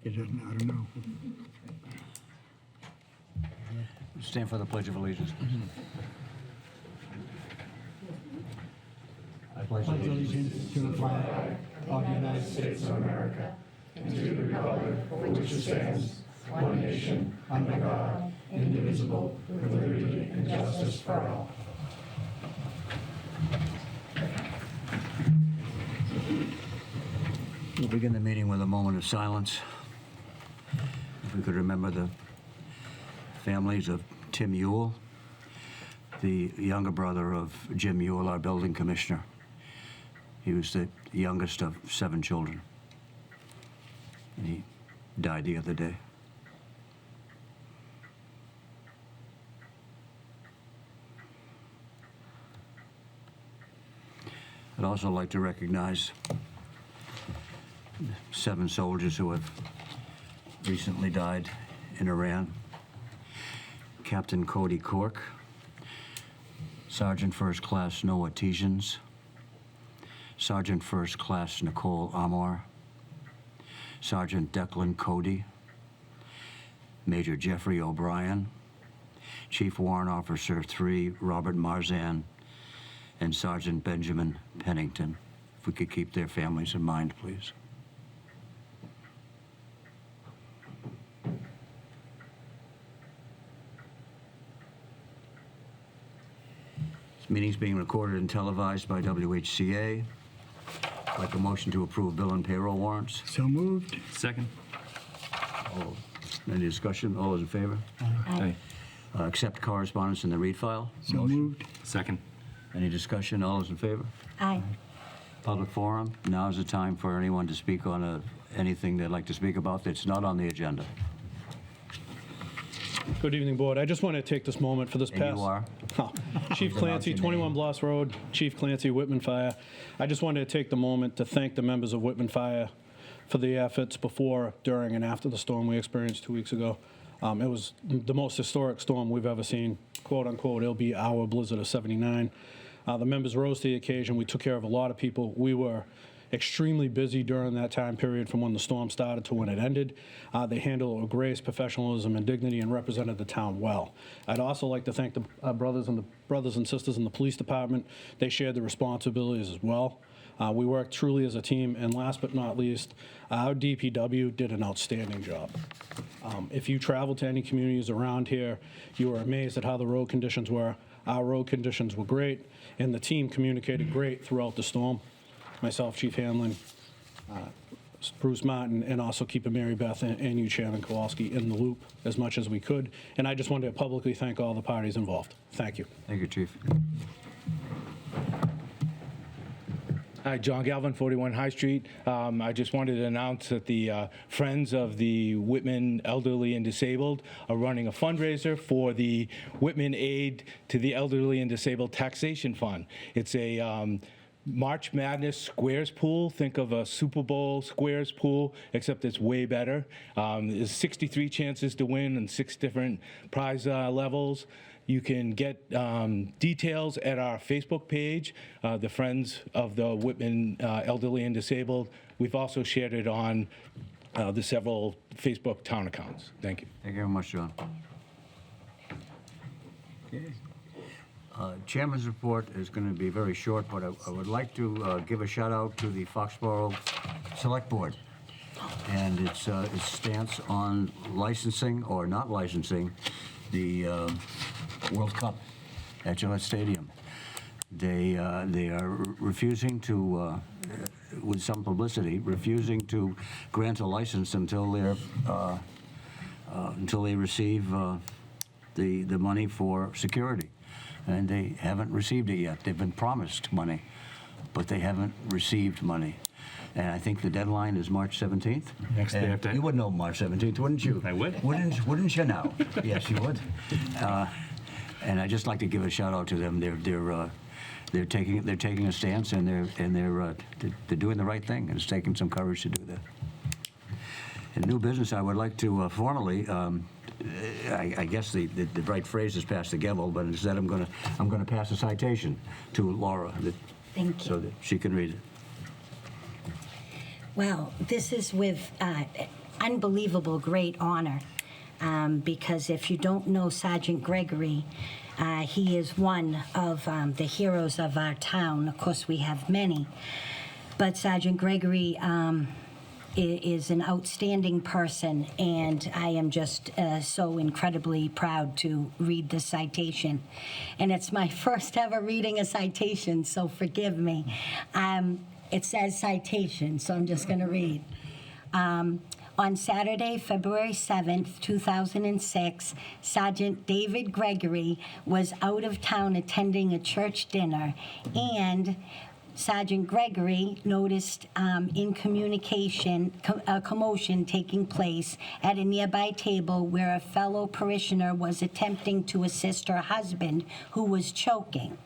It doesn't, I don't know. Stand for the Pledge of Allegiance. I pledge Allegiance to the flag of the United States of America and to the republic for which it stands, one nation, under God, indivisible, with liberty and justice for all. We'll begin the meeting with a moment of silence. If we could remember the families of Tim Ewell, the younger brother of Jim Ewell, our building commissioner. He was the youngest of 7 children, and he died the other day. I'd also like to recognize 7 soldiers who have recently died in Iran. Captain Cody Cork, Sergeant First Class Noah Tejans, Sergeant First Class Nicole Amor, Sergeant Declan Cody, Major Jeffrey O'Brien, Chief Warrant Officer 3 Robert Marzan, and Sergeant Benjamin Pennington. If we could keep their families in mind, please. This meeting's being recorded and televised by WHCA. I'd like a motion to approve bill and payroll warrants. So moved. Second. Any discussion? All those in favor? Aye. Accept correspondence in the read file. So Motion. moved. Second. Any discussion? All those in favor? Aye. Public forum. Now is the time for anyone to speak on anything they'd like to speak about that's not on the agenda. Good evening, Board. I just want to take this moment for this And past... you are? Oh, Chief Please Clancy, announce your 21 name. Bloss Road, Chief Clancy, Whitman Fire. I just wanted to take the moment to thank the members of Whitman Fire for the efforts before, during, and after the storm we experienced 2 weeks ago. It was the most historic storm we've ever seen, quote unquote. It'll be our blizzard of 79. The members rose to the occasion. We took care of a lot of people. We were extremely busy during that time period from when the storm started to when it ended. They handled it with grace, professionalism, and dignity, and represented the town well. I'd also like to thank the brothers and sisters in the police department. They shared the responsibilities as well. We worked truly as a team, and last but not least, our DPW did an outstanding job. If you travel to any communities around here, you are amazed at how the road conditions were. Our road conditions were great, and the team communicated great throughout the storm. Myself, Chief Hanlon, Bruce Martin, and also keeping Mary Beth and you, Chairman Kowalski, in the loop as much as we could. And I just wanted to publicly thank all the parties involved. Thank you. Thank you, Chief. Hi, John Galvin, 41 High Street. I just wanted to announce that the Friends of the Whitman Elderly and Disabled are running a fundraiser for the Whitman Aid to the Elderly and Disabled Taxation Fund. It's a March Madness squares pool. Think of a Super Bowl squares pool, except it's way better. There's 63 chances to win and 6 different prize levels. You can get details at our Facebook page, the Friends of the Whitman Elderly and Disabled. We've also shared it on the several Facebook town accounts. Thank you. Thank you very much, John. Okay. Chairman's report is going to be very short, but I would like to give a shout out to the Foxborough Select Board and its stance on licensing or not licensing the World Cup at Gillette Stadium. They are refusing to, with some publicity, refusing to grant a license until they receive the money for security. And they haven't received it yet. They've been promised money, but they haven't received money. And I think the deadline is March 17th. Next day after. You would know March 17th, wouldn't you? I would. Wouldn't you now? Yes, you would. And I'd just like to give a shout out to them. They're taking a stance, and they're doing the right thing. And it's taking some courage to do that. In new business, I would like to formally. I guess the right phrase is pass the gavel, but instead I'm going to pass a citation to Laura, Thank you. so that she can read it. Well, this is with unbelievable great honor. Because if you don't know Sergeant Gregory, he is one of the heroes of our town. Of course, we have many. But Sergeant Gregory is an outstanding person, and I am just so incredibly proud to read this citation. And it's my first ever reading a citation, so forgive me. It says citation, so I'm just going to read. On Saturday, February 7th, 2006, Sergeant David Gregory was out of town attending a church dinner, and Sergeant Gregory noticed in communication a commotion taking place at a nearby table where a fellow parishioner was attempting to assist her husband, who was choking.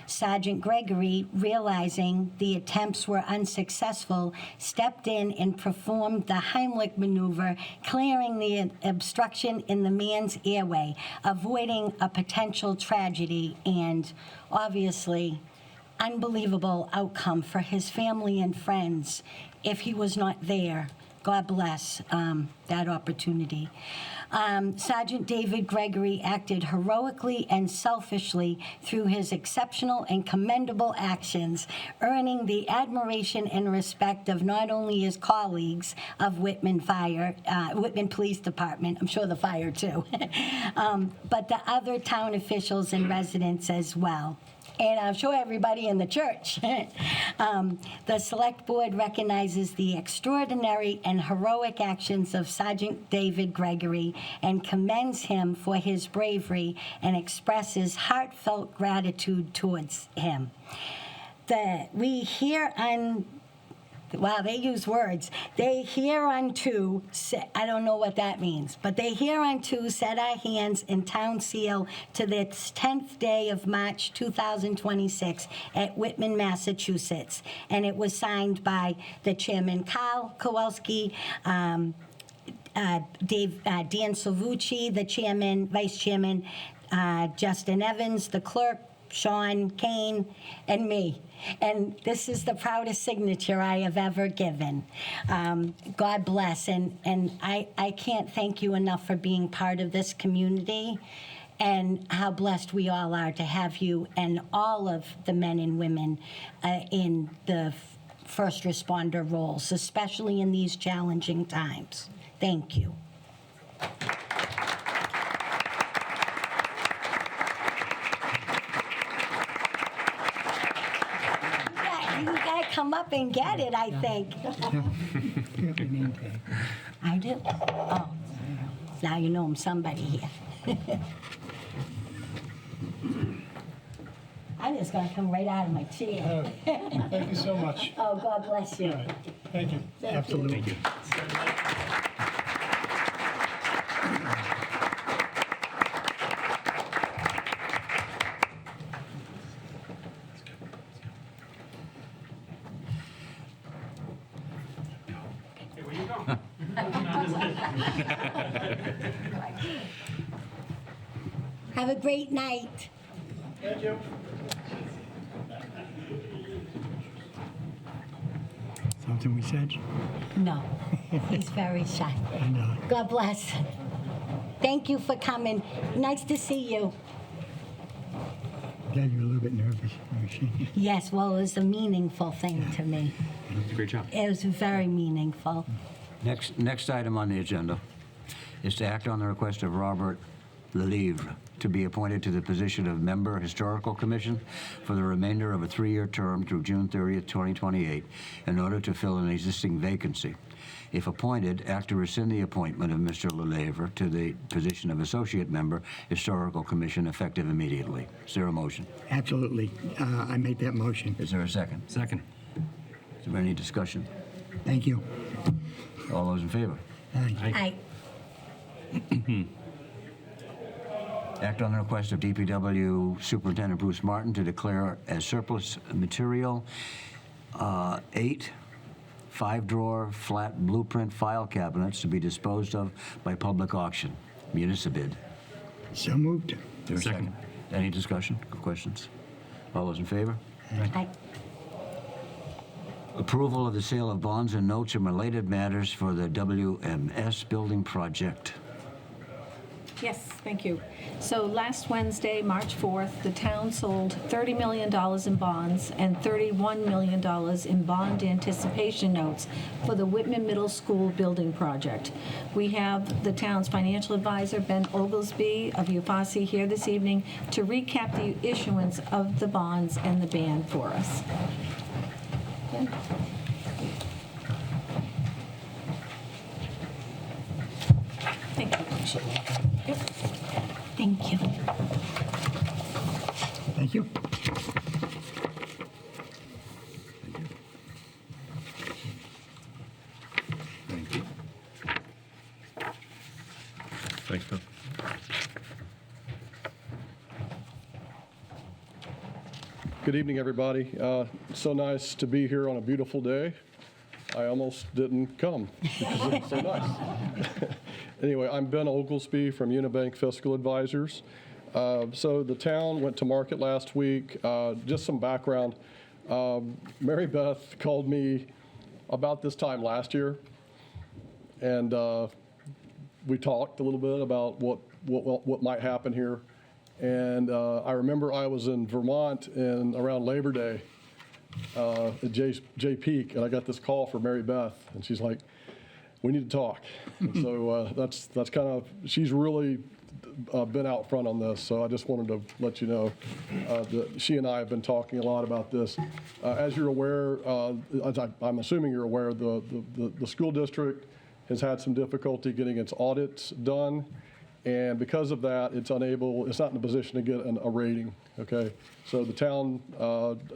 Sergeant Gregory, realizing the attempts were unsuccessful, stepped in and performed the Heimlich maneuver, clearing the obstruction in the man's airway, avoiding a potential tragedy and, obviously, unbelievable outcome for his family and friends if he was not there. God bless that opportunity. Sergeant David Gregory acted heroically and selfishly through his exceptional and commendable actions, earning the admiration and respect of not only his colleagues of Whitman Police Department, I'm sure the fire too, but the other town officials and residents as well. And I'm sure everybody in the church. The Select Board recognizes the extraordinary and heroic actions of Sergeant David Gregory and commends him for his bravery and expresses heartfelt gratitude towards him. We hear on... Wow, they use words. They hereunto, I don't know what that means, but they hereunto set our hands in town seal to this 10th day of March 2026 at Whitman, Massachusetts. And it was signed by the chairman, Carl Kowalski, Dan Silvucci, the chairman, vice chairman, Justin Evans, the clerk, Sean Kane, and me. And this is the proudest signature I have ever given. God bless. And I can't thank you enough for being part of this community and how blessed we all are to have you and all of the men and women in the first responder roles, especially in these challenging times. Thank you. You gotta come up and get it, I think. I do? Oh, now you know I'm somebody here. I'm just gonna come right out of my chair. Thank you so much. Oh, God bless you. Thank you. Absolutely. Thank you. Have a great night. Thank you. Something we said? No, he's very shy. No. God bless. Thank you for coming. Nice to see you. Dad, you're a little bit nervous. Yes, well, it was a meaningful thing to me. Great job. It was very meaningful. Next item on the agenda is to act on the request of Robert Lelivre to be appointed to the position of Member Historical Commission for the remainder of a 3-year term through June 30th, 2028, in order to fill an existing vacancy. If appointed, act to rescind the appointment of Mr. Lelivre to the position of Associate Member, Historical Commission, effective immediately. Is there a motion? Absolutely. I make that motion. Is there a second? Second. Is there any discussion? Thank you. All those in favor? Aye. Act on the request of DPW Superintendent Bruce Martin to declare as surplus material 8 5-drawer flat blueprint file cabinets to be disposed of by public auction. Municipid. So moved. Is there a second? Any discussion or questions? All those in favor? Aye. approval of the sale of bonds and notes and related matters for the WMS building project. Yes, thank you. So last Wednesday, March 4th, the town sold $30 million in bonds and $31 million in bond anticipation notes for the Whitman Middle School building project. We have the town's financial advisor, Ben Oglesby of UFASI, here this evening to recap the issuance of the bonds and the band for us. Ben? Thank you. Yep. Thank you. Thank you. Thank you. Thanks, Bill. Good evening, everybody. So nice to be here on a beautiful day. I almost didn't come because it's so nice. Anyway, I'm Ben Oglesby from Unibank Fiscal Advisors. So the town went to market last week. Just some background. Mary Beth called me about this time last year, and we talked a little bit about what might happen here. And I remember I was in Vermont around Labor Day at J Peak, and I got this call from Mary Beth, and she's like, "We need to talk." And so that's kind of, she's really been out front on this. So I just wanted to let you know that she and I have been talking a lot about this. As you're aware, I'm assuming you're aware, the school district has had some difficulty getting its audits done. And because of that, it's not in a position to get a rating, okay? So the town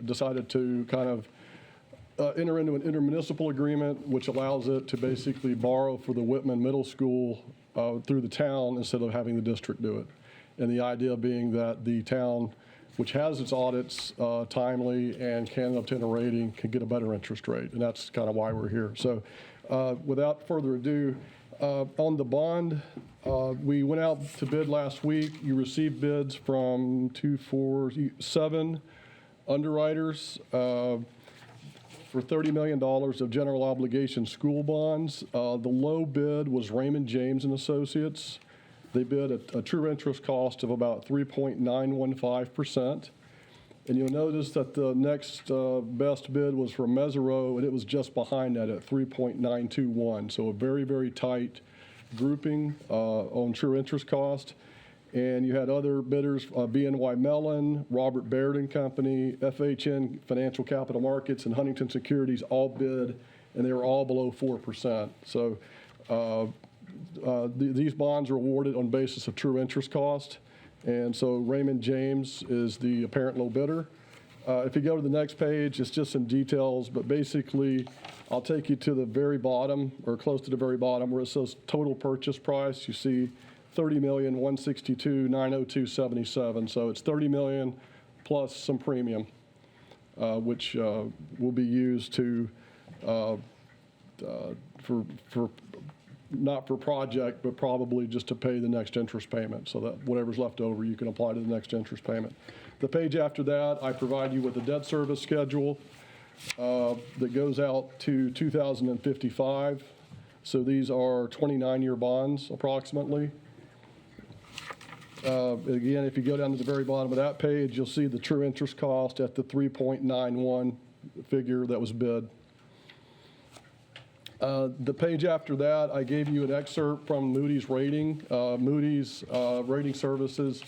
decided to kind of enter into an intermunicipal agreement, which allows it to basically borrow for the Whitman Middle School through the town instead of having the district do it. And the idea being that the town, which has its audits timely and can obtain a rating, can get a better interest rate. And that's kind of why we're here. So without further ado, on the bond, we went out to bid last week. You received bids from 7 underwriters for $30 million of general obligation school bonds. The low bid was Raymond James and Associates. They bid a true interest cost of about 3.915%. And you'll notice that the next best bid was from Mesereau, and it was just behind that at 3.921. So a very, very tight grouping on true interest cost. And you had other bidders, BNY Mellon, Robert Baird and Company, FHN Financial Capital Markets, and Huntington Securities all bid, and they were all below 4%. So these bonds are awarded on basis of true interest cost. And so Raymond James is the apparent low bidder. If you go to the next page, it's just some details, but basically I'll take you to the very bottom, or close to the very bottom, where it says total purchase price. You see $30,162,902.77. So it's $30 million plus some premium, which will be used to for not for project, but probably just to pay the next interest payment, so that whatever's left over, you can apply to the next interest payment. The page after that, I provide you with a debt service schedule that goes out to 2055. So these are 29-year bonds, approximately. Again, if you go down to the very bottom of that page, you'll see the true interest cost at the 3.91 figure that was bid. The page after that, I gave you an excerpt from Moody's rating. Moody's rating services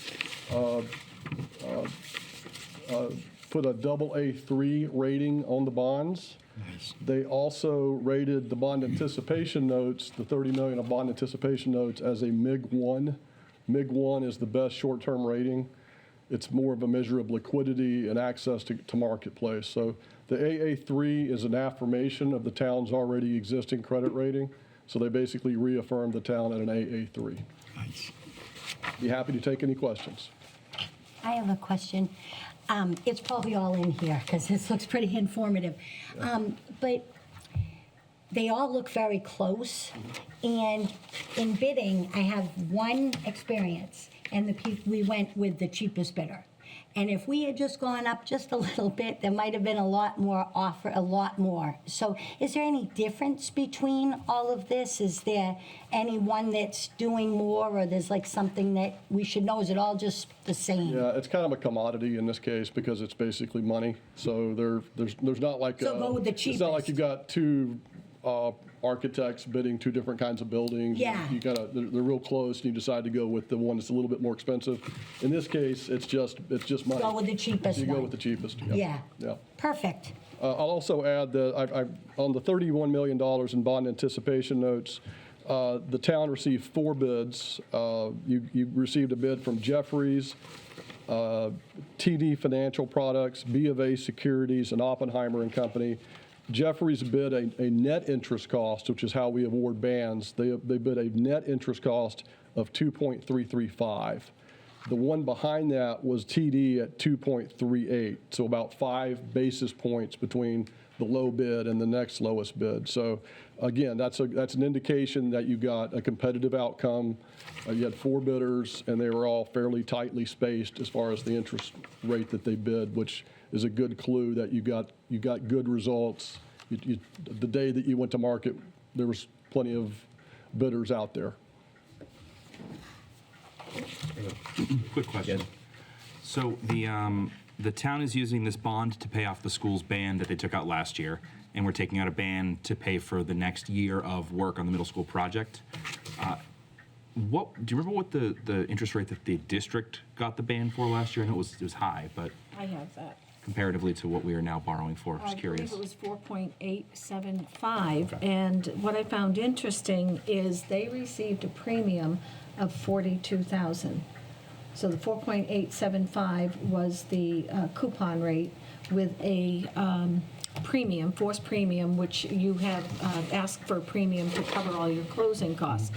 put a AA3 rating on the bonds. Nice. They also rated the bond anticipation notes, the $30 million of bond anticipation notes, as a MIG-1. MIG-1 is the best short-term rating. It's more of a measure of liquidity and access to marketplace. So the AA3 is an affirmation of the town's already existing credit rating. So they basically reaffirmed the town at an AA3. Nice. Be happy to take any questions. I have a question. It's probably all in here because this looks pretty informative. But they all look very close. And in bidding, I have one experience, and we went with the cheapest bidder. And if we had just gone up just a little bit, there might have been a lot more offer, a lot more. So is there any difference between all of this? Is there anyone that's doing more, or there's like something that we should know? Is it all just the same? Yeah, it's kind of a commodity in this case because it's basically money. So there's not like So go with the It's not like cheapest. you've got two architects bidding two different kinds of buildings. Yeah. They're real close, and you decide to go with the one that's a little bit more expensive. In this case, it's just money. Go with the cheapest You go one. with the cheapest. Yep. Yeah. Yeah. Perfect. I'll also add that on the $31 million in bond anticipation notes, the town received 4 bids. You received a bid from Jeffries, TD Financial Products, B of A Securities, and Oppenheimer and Company. Jeffries bid a net interest cost, which is how we award bands. They bid a net interest cost of 2.335. The one behind that was TD at 2.38, so about 5 basis points between the low bid and the next lowest bid. So again, that's an indication that you got a competitive outcome. You had 4 bidders, and they were all fairly tightly spaced as far as the interest rate that they bid, which is a good clue that you got good results. The day that you went to market, there was plenty of bidders out there. Quick question. So the town is using this bond to pay off the school's band that they took out last year, and we're taking out a band to pay for the next year of work on the middle school project. Do you remember what the interest rate that the district got the band for last year? I know it was high, but I have that. comparatively to what we are now borrowing for, just curious. I believe it was 4.875, and what I found interesting is they received a premium of $42,000. So the 4.875 was the coupon rate with a premium, forced premium, which you have asked for a premium to cover all your closing costs.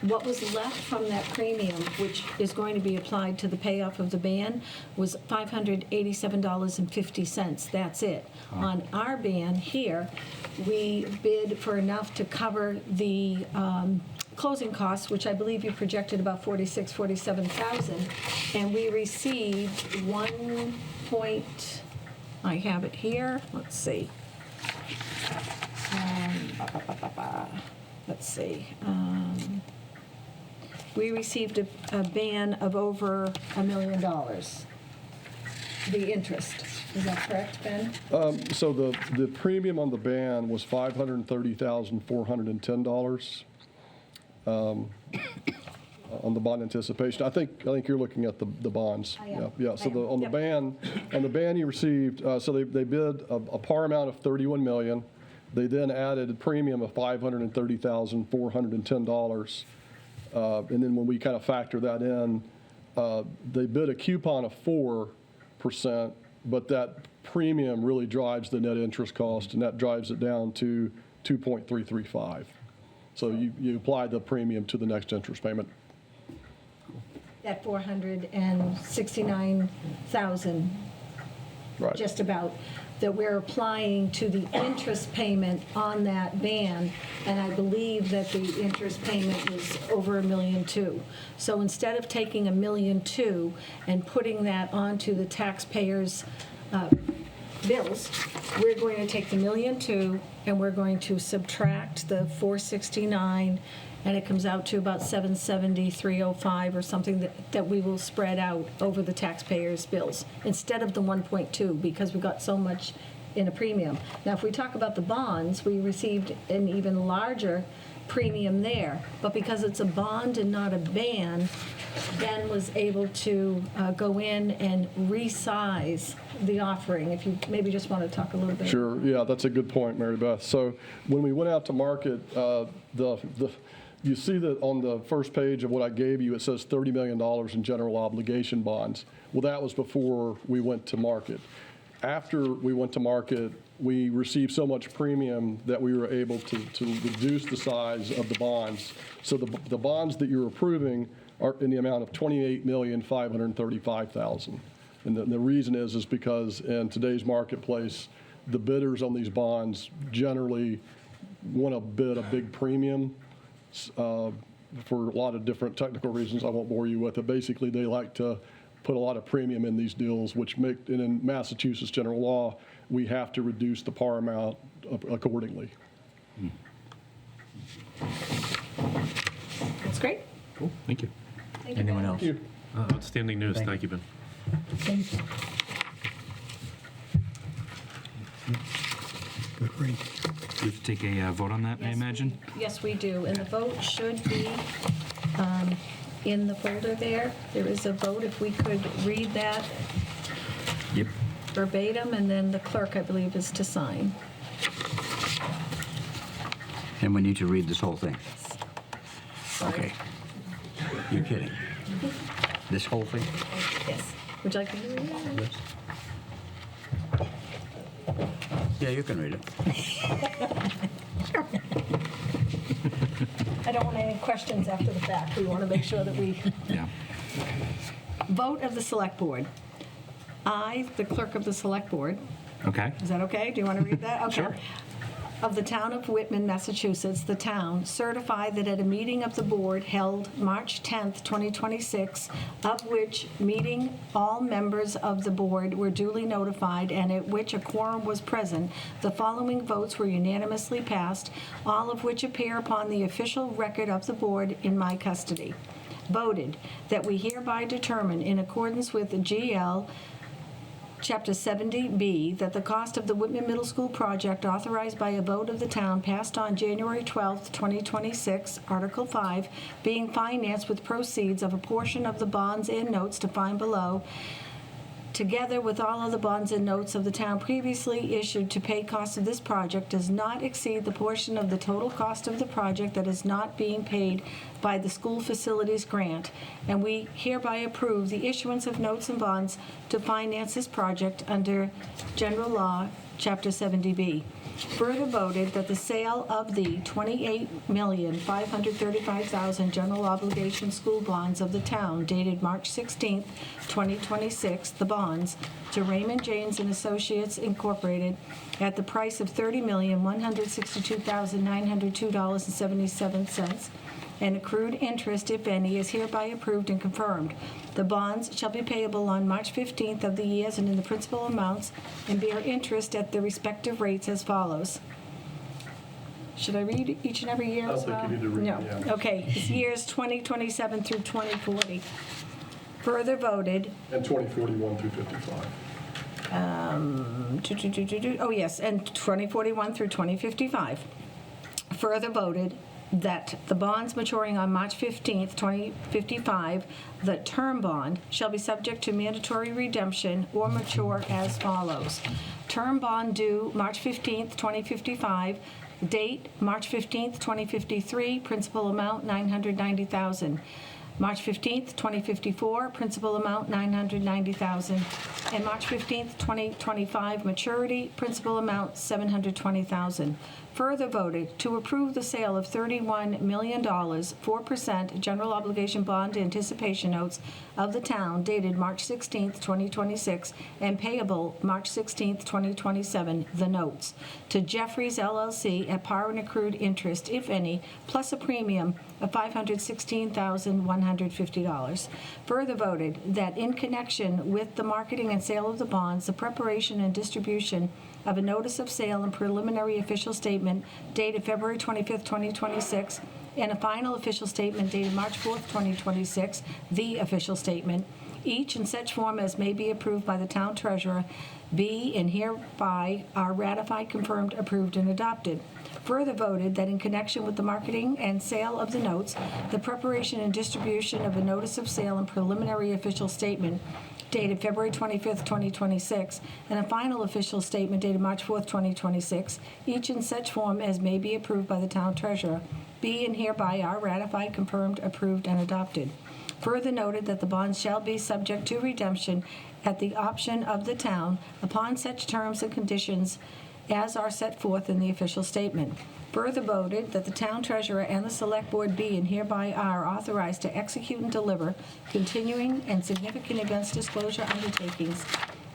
What was left from that premium, which is going to be applied to the payoff of the ban, was $587.50. That's it. On our ban here, we bid for enough to cover the closing costs, which I believe you projected about $47,000, and we received I have it here. Let's see. Let's see. We received a ban of over $1 million. The interest. Is that correct, Ben? So the premium on the band was $530,410 on the bond anticipation. I think you're looking at the bonds. I am. Yeah. So I am. Yep. on the band you received. So they bid a par amount of $31 million. They then added a premium of $530,410. And then when we kind of factor that in, they bid a coupon of 4%, but that premium really drives the net interest cost, and that drives it down to 2.335. So you apply the premium to the next interest payment. That 469,000, Right. just about, that we're applying to the interest payment on that ban, and I believe that the interest payment was over $1.2 million. So instead of taking $1.2 million and putting that onto the taxpayers' bills, we're going to take the $1.2 million and we're going to subtract the 469, and it comes out to about 770,305 or something that we will spread out over the taxpayers' bills instead of the 1.2, because we got so much in a premium. Now, if we talk about the bonds, we received an even larger premium there, but because it's a bond and not a ban, Ben was able to go in and resize the offering. If you maybe just want to talk a little bit. Sure. Yeah, that's a good point, Mary Beth. So when we went out to market, you see that on the first page of what I gave you, it says $30 million in general obligation bonds. Well, that was before we went to market. After we went to market, we received so much premium that we were able to reduce the size of the bonds. So the bonds that you're approving are in the amount of $28,535,000. And the reason is because in today's marketplace, the bidders on these bonds generally want to bid a big premium for a lot of different technical reasons I won't bore you with it. Basically, they like to put a lot of premium in these deals, and in Massachusetts general law, we have to reduce the par amount accordingly. That's great. Cool, thank you. Thank you, Anyone Ben. else? Outstanding news. Thank you, Ben. We have to take a vote on that, I Yes, imagine? Yes, we do, and the vote should be in the folder there. There is a vote, if we could read that Yep. verbatim, and then the clerk, I believe, is to sign. And we need to read this whole thing. Sorry. Okay. You're kidding. This whole thing? Yes. Would you like me to read it? Yes. Yeah, you can read it. I don't want any questions after the fact. We want to make sure that we Yeah. vote of the Select Board. I, the clerk of the Select Board, Okay. is that okay? Do you want to read that? Okay. Sure. Of the town of Whitman, Massachusetts, the town certify that at a meeting of the board held March 10th, 2026, of which meeting all members of the board were duly notified and at which a quorum was present, the following votes were unanimously passed, all of which appear upon the official record of the board in my custody. Voted that we hereby determine, in accordance with the GL Chapter 70B, that the cost of the Whitman Middle School project authorized by a vote of the town passed on January 12th, 2026, Article 5, being financed with proceeds of a portion of the bonds and notes defined below, together with all other bonds and notes of the town previously issued to pay costs of this project, does not exceed the portion of the total cost of the project that is not being paid by the school facilities grant, and we hereby approve the issuance of notes and bonds to finance this project under General Law, Chapter 70B. Further voted that the sale of the $28,535,000 general obligation school bonds of the town dated March 16th, 2026, the bonds, to Raymond James and Associates Incorporated at the price of $30,162,902.77, and accrued interest, if any, is hereby approved and confirmed. The bonds shall be payable on March 15th of the years and in the principal amounts, and bear interest at the respective rates as follows. Should I read each and every year I as don't well? think you need to read No. it, yeah. Okay, it's years 2027 through 2040. Further voted, And 2041 through 55. oh yes, and 2041 through 2055. Further voted that the bonds maturing on March 15th, 2055, the term bond, shall be subject to mandatory redemption or mature as follows. Term bond due March 15th, 2055, date March 15th, 2053, principal amount $990,000. March 15th, 2054, principal amount $990,000, and March 15th, 2025, maturity, principal amount $720,000. Further voted to approve the sale of $31 million, 4% general obligation bond anticipation notes of the town dated March 16th, 2026, and payable March 16th, 2027, the notes, to Jeffries LLC at par and accrued interest, if any, plus a premium of $516,150. Further voted that in connection with the marketing and sale of the bonds, the preparation and distribution of a notice of sale and preliminary official statement dated February 25th, 2026, and a final official statement dated March 4th, 2026, the official statement, each in such form as may be approved by the town treasurer, be and hereby are ratified, confirmed, approved, and adopted. Further voted that in connection with the marketing and sale of the notes, the preparation and distribution of a notice of sale and preliminary official statement dated February 25th, 2026, and a final official statement dated March 4th, 2026, each in such form as may be approved by the town treasurer, be and hereby are ratified, confirmed, approved, and adopted. Further noted that the bonds shall be subject to redemption at the option of the town upon such terms and conditions as are set forth in the official statement. Further voted that the town treasurer and the select board be and hereby are authorized to execute and deliver continuing and significant events disclosure undertakings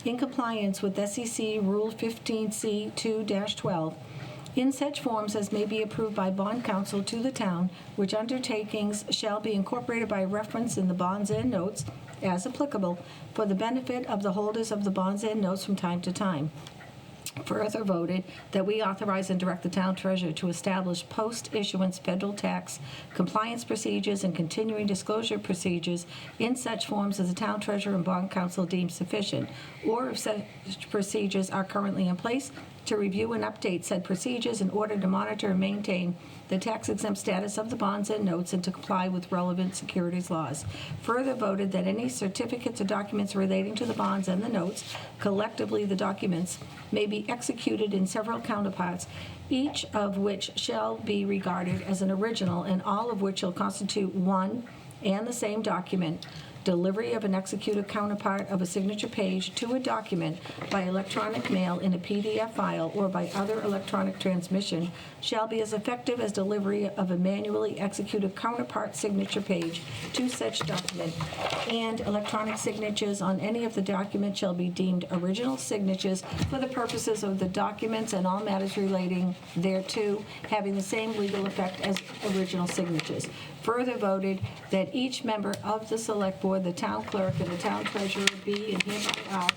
in compliance with SEC Rule 15C2-12 in such forms as may be approved by bond counsel to the town, which undertakings shall be incorporated by reference in the bonds and notes as applicable, for the benefit of the holders of the bonds and notes from time to time. Further voted that we authorize and direct the town treasurer to establish post-issuance federal tax compliance procedures and continuing disclosure procedures in such forms as the town treasurer and bond council deem sufficient, or if such procedures are currently in place, to review and update said procedures in order to monitor and maintain the tax-exempt status of the bonds and notes and to comply with relevant securities laws. Further voted that any certificates or documents relating to the bonds and the notes, collectively the documents, may be executed in several counterparts, each of which shall be regarded as an original and all of which shall constitute one and the same document. Delivery of an executed counterpart of a signature page to a document by electronic mail in a PDF file or by other electronic transmission shall be as effective as delivery of a manually executed counterpart signature page to such document, and electronic signatures on any of the documents shall be deemed original signatures for the purposes of the documents and all matters relating thereto, having the same legal effect as original signatures. Further voted that each member of the select board, the town clerk, and the town treasurer be and hereby are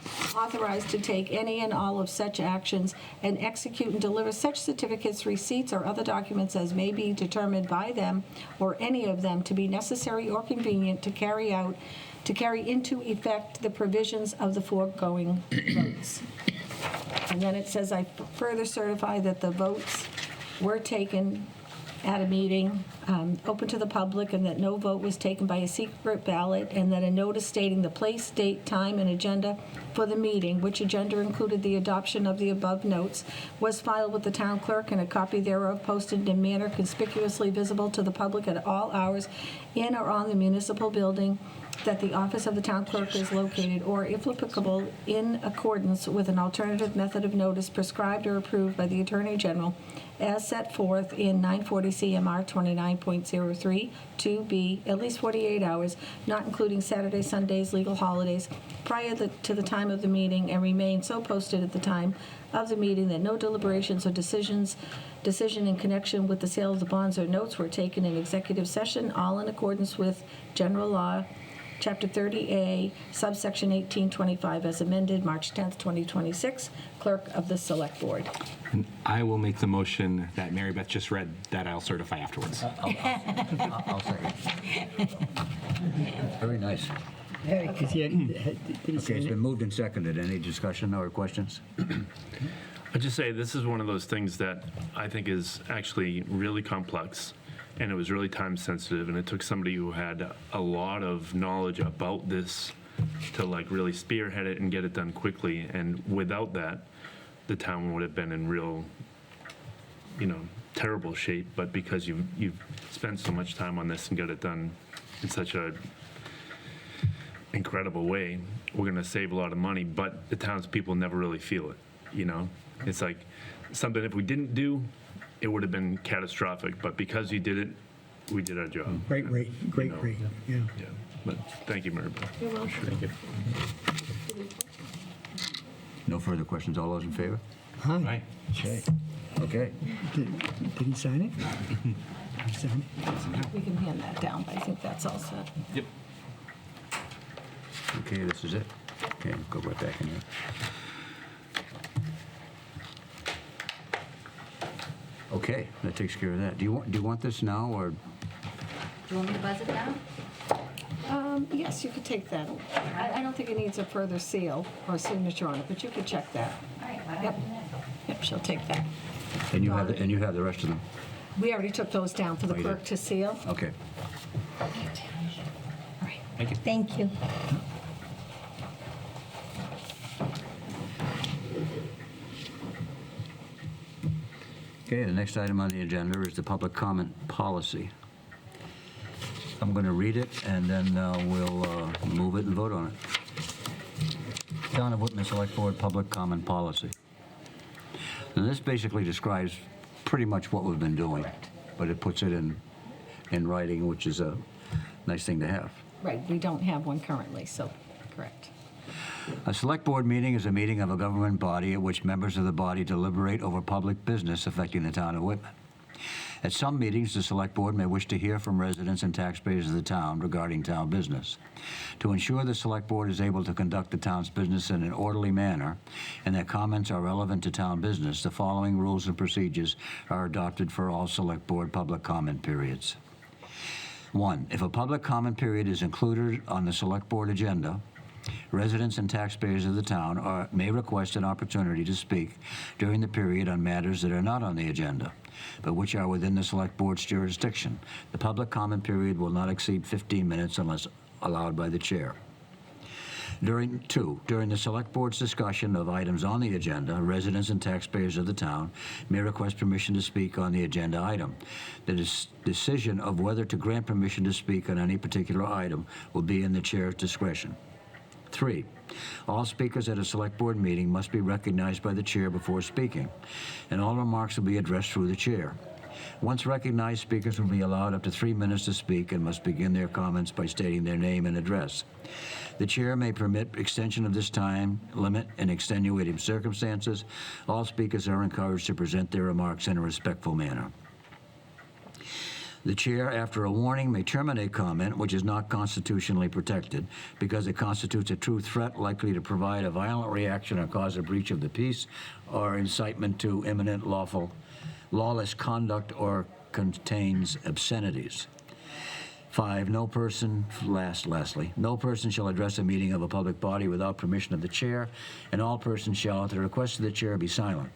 authorized to take any and all of such actions and execute and deliver such certificates, receipts, or other documents as may be determined by them or any of them to be necessary or convenient to carry into effect the provisions of the foregoing votes. And then it says, I further certify that the votes were taken at a meeting open to the public, and that no vote was taken by a secret ballot, and that a notice stating the place, date, time, and agenda for the meeting, which agenda included the adoption of the above notes, was filed with the town clerk, and a copy thereof posted in manner conspicuously visible to the public at all hours in or on the municipal building that the office of the town clerk is located, or if applicable, in accordance with an alternative method of notice prescribed or approved by the Attorney General, as set forth in 940 CMR 29.03, to be at least 48 hours, not including Saturdays, Sundays, legal holidays, prior to the time of the meeting, and remain so posted at the time of the meeting that no deliberations or decision in connection with the sale of the bonds or notes were taken in executive session, all in accordance with general law, Chapter 30A, subsection 1825, as amended March 10th, 2026, Clerk of the Select Board. And I will make the motion that Mary Beth just read that I'll certify afterwards. I'll second. Very nice. Very good. Okay, it's been moved and seconded. Any discussion or questions? I'd just say this is one of those things that I think is actually really complex, and it was really time sensitive, and it took somebody who had a lot of knowledge about this to like really spearhead it and get it done quickly. And without that, the town would have been in real, terrible shape. But because you've spent so much time on this and got it done in such a incredible way, we're gonna save a lot of money, but the townspeople never really feel it, It's like something if we didn't do, it would have been catastrophic, but because you did it, we did our job. Great rate, yeah. Yeah, but thank you, Mary Beth. You're welcome. Thank you. No further questions. All those in favor? Hi. Okay. Did he sign it? He signed it? We can hand that down, but I think that's all set. Yep. Okay, this is it. Okay, go right back in here. Okay, that takes care of that. Do you want this now, or? Do you want me to buzz it down? Yes, you could take that. I don't think it needs a further seal or signature on it, but you could check that. All right, Yep. Yep, she'll take that. And you have the rest of them? We already took those down for the Oh, you clerk did? to seal. Okay. All right. Thank you. Thank you. Okay, the next item on the agenda is the public comment policy. I'm going to read it, and then we'll move it and vote on it. Town of Whitman Select Board Public Comment Policy. And this basically describes pretty much what we've been doing, but it puts it in writing, which is a nice thing to have. Right, we don't have one currently, so, correct. A select board meeting is a meeting of a government body at which members of the body deliberate over public business affecting the town of Whitman. At some meetings, the Select Board may wish to hear from residents and taxpayers of the town regarding town business. To ensure the Select Board is able to conduct the town's business in an orderly manner and that comments are relevant to town business, the following rules and procedures are adopted for all Select Board public comment periods. 1. If a public comment period is included on the Select Board agenda, residents and taxpayers of the town may request an opportunity to speak during the period on matters that are not on the agenda, but which are within the Select Board's jurisdiction. The public comment period will not exceed 15 minutes unless allowed by the chair. During the Select Board's discussion of items on the agenda, residents and taxpayers of the town may request permission to speak on the agenda item. The decision of whether to grant permission to speak on any particular item will be in the chair's discretion. 3, all speakers at a Select Board meeting must be recognized by the chair before speaking, and all remarks will be addressed through the chair. Once recognized, speakers will be allowed up to 3 minutes to speak and must begin their comments by stating their name and address. The chair may permit extension of this time limit in extenuating circumstances. All speakers are encouraged to present their remarks in a respectful manner. The chair, after a warning, may terminate comment which is not constitutionally protected because it constitutes a true threat likely to provide a violent reaction or cause a breach of the peace or incitement to imminent lawless conduct or contains obscenities. 5, lastly, no person shall address a meeting of a public body without permission of the chair, and all persons shall, at the request of the chair, be silent.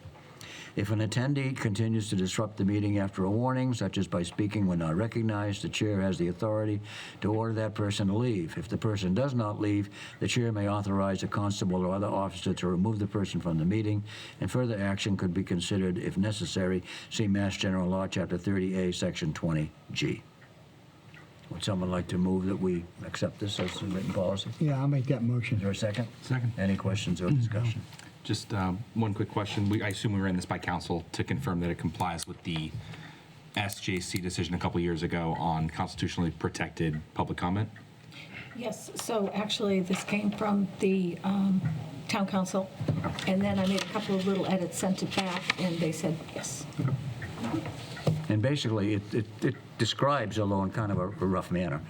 If an attendee continues to disrupt the meeting after a warning, such as by speaking when not recognized, the chair has the authority to order that person to leave. If the person does not leave, the chair may authorize a constable or other officer to remove the person from the meeting, and further action could be considered if necessary. See Mass General Law, Chapter 30A, Section 20G. Would someone like to move that we accept this as a written policy? Yeah, I'll make that motion. Is there a second? Second. Any questions or discussion? Just one quick question. I assume we ran this by council to confirm that it complies with the SJC decision a couple years ago on constitutionally protected public comment? Yes, so actually, this came from the town council, and then I made a couple of little edits, sent it back, and they said yes. And basically, it describes, although in kind of a rough manner,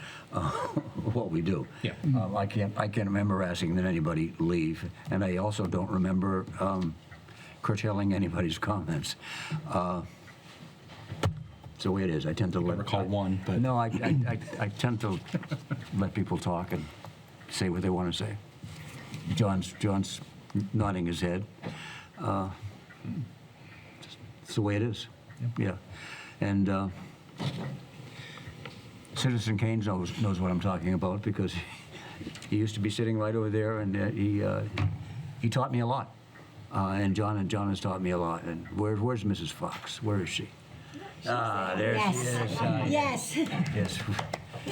what we do. Yeah. I can't remember asking that anybody leave, and I also don't remember curtailing anybody's comments. It's the way it is. I tend to I recall one, but No, I tend to let people talk and say what they want to say. John's nodding his head. It's the way it is. Yeah. And Citizen Kane knows what I'm talking about because he used to be sitting right over there, and he taught me a lot. And John has taught me a lot. And where's Mrs. Fox? Where is she? There she is. Yes. Yes.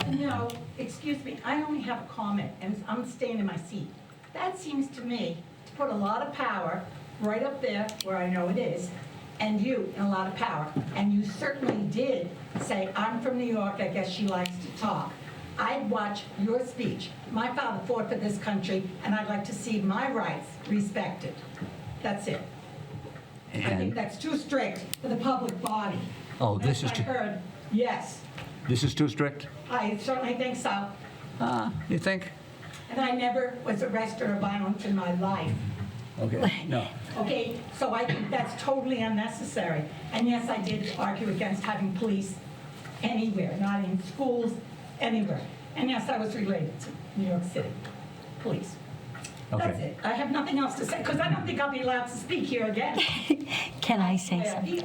No, excuse me, I only have a comment, and I'm staying in my seat. That seems to me to put a lot of power right up there where I know it is, and you in a lot of power. And you certainly did say, I'm from New York, I guess she likes to talk. I'd watch your speech. My father fought for this country, and I'd like to see my rights respected. That's it. I think And that's too strict for the public body. oh, this is That's what I heard. Yes, this is too strict. I certainly think so. You think? And I never was arrested or violent in my life. Okay. No. Okay, so I think that's totally unnecessary. And yes, I did argue against having police anywhere, not in schools, anywhere. And yes, I was related to New York City police. That's Okay. it. I have nothing else to say, because I don't think I'll be allowed to speak here again. Can I say Yeah. something?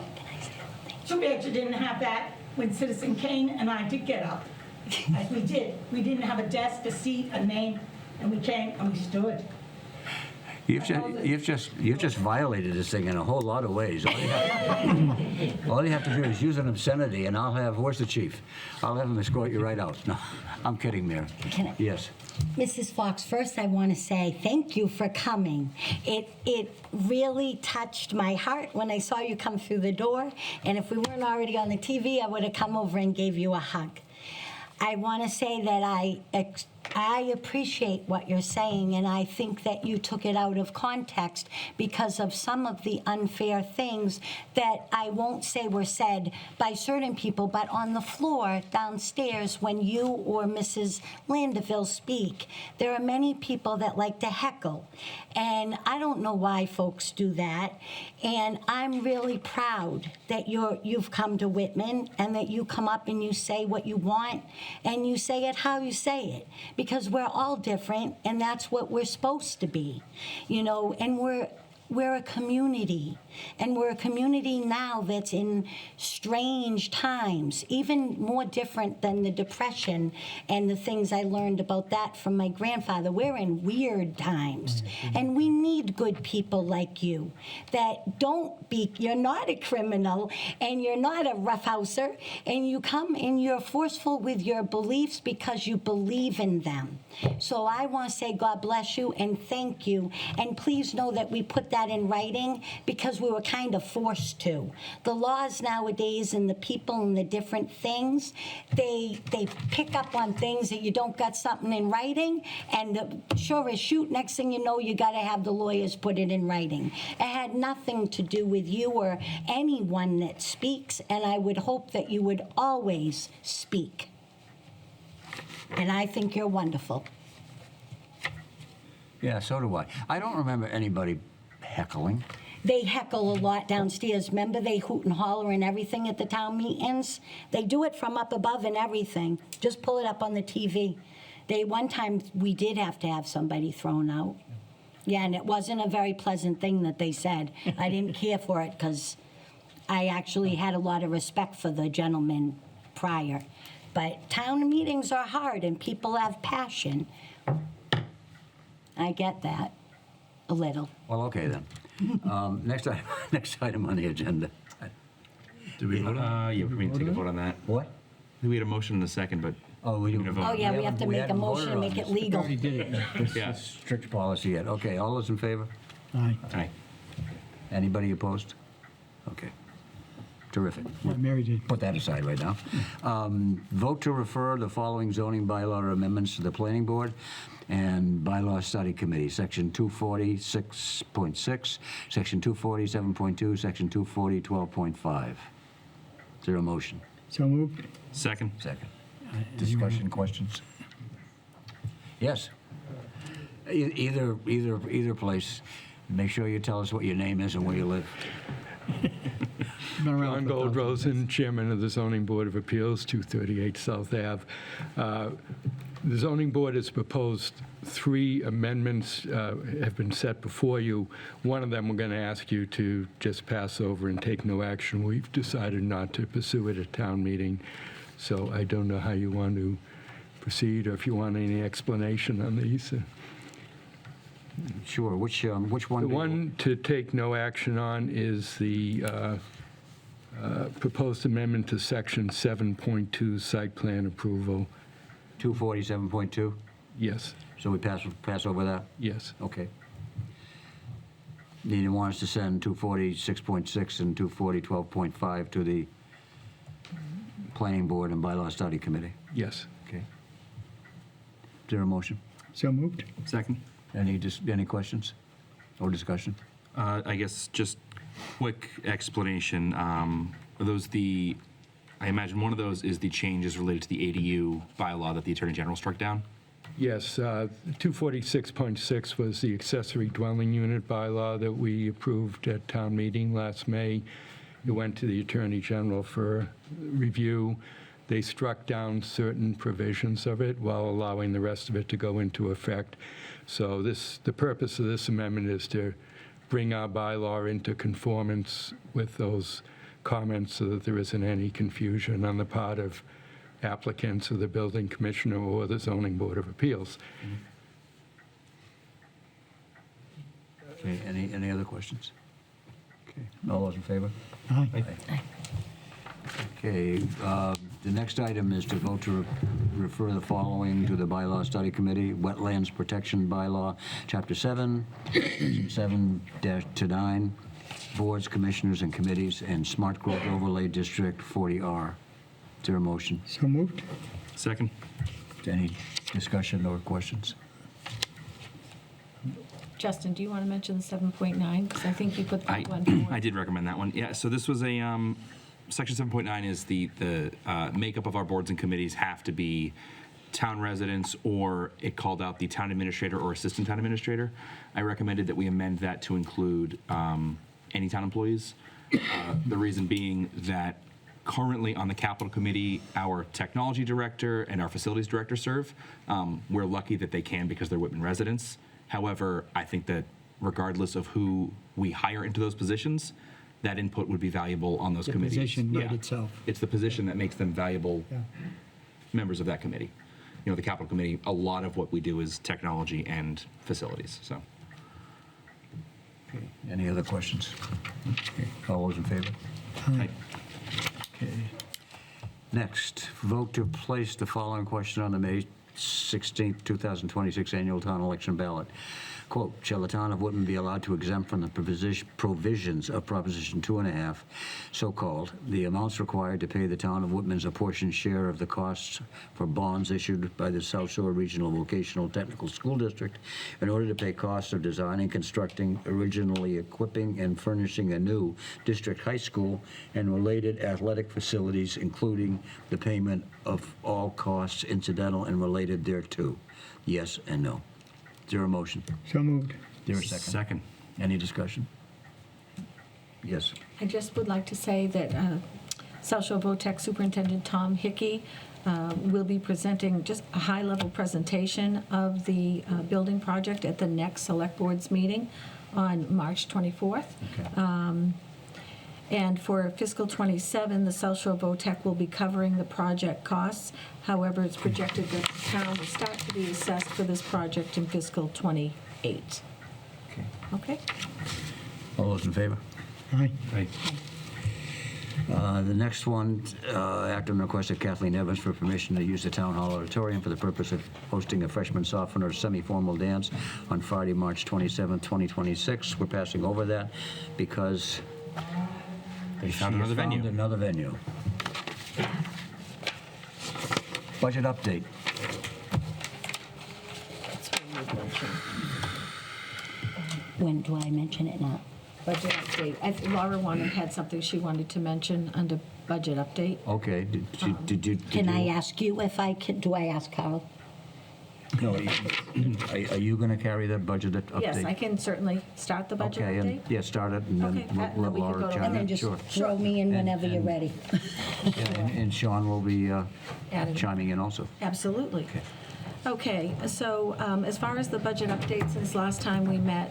Too bad you didn't have that when Citizen Kane and I did get up, as we did. We didn't have a desk, a seat, a name, and we came and we stood. You've just violated this thing in a whole lot of ways. All you have to do is use an obscenity, and where's the chief? I'll have him escort you right out. No, I'm kidding, Mayor. Can I- Yes. Mrs. Fox, first I want to say thank you for coming. It really touched my heart when I saw you come through the door, and if we weren't already on the TV, I would have come over and gave you a hug. I want to say that I I appreciate what you're saying, and I think that you took it out of context because of some of the unfair things that I won't say were said by certain people, but on the floor downstairs when you or Mrs. Landeville speak, there are many people that like to heckle, and I don't know why folks do that, and I'm really proud that you've come to Whitman and that you come up and you say what you want and you say it how you say it, because we're all different and that's what we're supposed to be, and we're a community, and we're a community now that's in strange times, even more different than the Depression and the things I learned about that from my grandfather. We're in weird times, and we need good people like you that you're not a criminal, and you're not a roughhouser, and you come and you're forceful with your beliefs because you believe in them. So I want to say God bless you and thank you, and please know that we put that in writing because we were kind of forced to. The laws nowadays and the people and the different things, they pick up on things that you don't got something in writing, and sure as shoot, next thing you know, you got to have the lawyers put it in writing. It had nothing to do with you or anyone that speaks, and I would hope that you would always speak. And I think you're wonderful. Yeah, so do I. I don't remember anybody heckling. They heckle a lot downstairs. Remember, they hoot and holler and everything at the town meetings? They do it from up above and everything. Just pull it up on the TV. One time, we did have to have somebody thrown out. Yeah, and it wasn't a very pleasant thing that they said. I didn't care for it because I actually had a lot of respect for the gentleman prior. But town meetings are hard and people have passion. I get that a little. Well, okay then. Next item on the agenda. Do we vote on Yeah, we need to take a vote on that. What? We had a motion and a second, but Oh, we need to vote. Oh, yeah, we have to make a haven't motion to voted make on it legal. Already did it. this. Yeah. Strict policy yet. Okay, all those in favor? Aye. Aye. Anybody opposed? Okay. Terrific. Yeah, Mary did. Put that aside right now. Vote to refer the following zoning bylaw amendments to the planning board and bylaw study committee, section 246.6, section 247.2, section 240.12.5. Is there a motion? So moved. Second? Second. Discussion, questions? Yes. Either place. Make sure you tell us what your name is and where you live. Been around John for thousands. Goldrosen, Chairman of the Zoning Board of Appeals, 238 South Ave. The Zoning Board has proposed 3 amendments have been set before you. One of them we're going to ask you to just pass over and take no action. We've decided not to pursue it at town meeting, so I don't know how you want to proceed or if you want any explanation on these. Sure. Which one? The do you- one to take no action on is the proposed amendment to Section 7.2 site plan approval. 247.2? Yes, So we pass over that? yes. Okay. You want us to send 246.6 and 240.12.5 to the planning board and bylaw study committee? Yes. Okay. Is there a motion? So moved. Second? Any questions or discussion? I guess just quick explanation. Are those I imagine one of those is the changes related to the ADU bylaw that the Attorney General struck down? Yes, 246.6 was the accessory dwelling unit bylaw that we approved at town meeting last May. It went to the Attorney General for review. They struck down certain provisions of it while allowing the rest of it to go into effect. So the purpose of this amendment is to bring our bylaw into conformance with those comments so that there isn't any confusion on the part of applicants or the building commissioner or the zoning board of appeals. Okay, any other questions? Okay, all those in favor? Aye. Okay, the next item is to vote to refer the following to the bylaw study committee: Wetlands Protection Bylaw, Chapter 7, Section 7-9, boards, commissioners, and committees, and Smart Growth Overlay District 40R. Is there a motion? So moved. Second? Any discussion or questions? Justin, do you want to mention the 7.9? Because I think you put that one forward. I did recommend that one. Yeah, so this was a, section 7.9 is the makeup of our boards and committees have to be town residents, or it called out the town administrator or assistant town administrator. I recommended that we amend that to include any town employees. The reason being that currently on the capital committee, our technology director and our facilities director serve. We're lucky that they can because they're Whitman residents. However, I think that regardless of who we hire into those positions, that input would be valuable on those The committees. position right itself. It's the position that makes them valuable Yeah. members of that committee. You know, the capital committee, a lot of what we do is technology and facilities, so. Okay. Any other questions? Okay. All those in favor? I- Okay. Next, vote to place the following question on the May 16th, 2026 annual town election ballot. Quote, shall the town of Whitman be allowed to exempt from the provisions of Proposition 2.5, so-called, the amounts required to pay the town of Whitman's apportioned share of the costs for bonds issued by the South Shore Regional Vocational Technical School District in order to pay costs of designing, constructing, originally equipping, and furnishing a new district high school and related athletic facilities, including the payment of all costs incidental and related thereto? Yes and no. Is there a motion? So moved. Is there a second? Second. Any discussion? Yes. I just would like to say that South Shore VOTEC Superintendent Tom Hickey will be presenting just a high-level presentation of the building project at the next Select Board's meeting on March 24th. Okay. And for fiscal '27, the South Shore VOTEC will be covering the project costs. However, it's projected that the town will start to be assessed for this project in fiscal '28. Okay. Okay? All those in favor? Aye. Aye. The next one, act on the request of Kathleen Evans for permission to use the Town Hall Auditorium for the purpose of hosting a freshman, sophomore, semi-formal dance on Friday, March 27, 2026. We're passing over that because They found she another venue. found another venue. Budget update. That's what we would mention. When do I mention it now? Budget update. Laura had something she wanted to mention under budget update. Okay, did you? Can I ask you if I can, do I ask Carl? No, are you going to carry that budget update? Yes, I can certainly start the budget Okay, and, update. yeah, start it, and then Okay, we'll and then let we can Laura go to- chime And then in. just Sure. throw me in whenever you're and- ready. Yeah, and Sean will be Adding. chiming in also. Absolutely. Okay, so as far as the budget update since last time we met,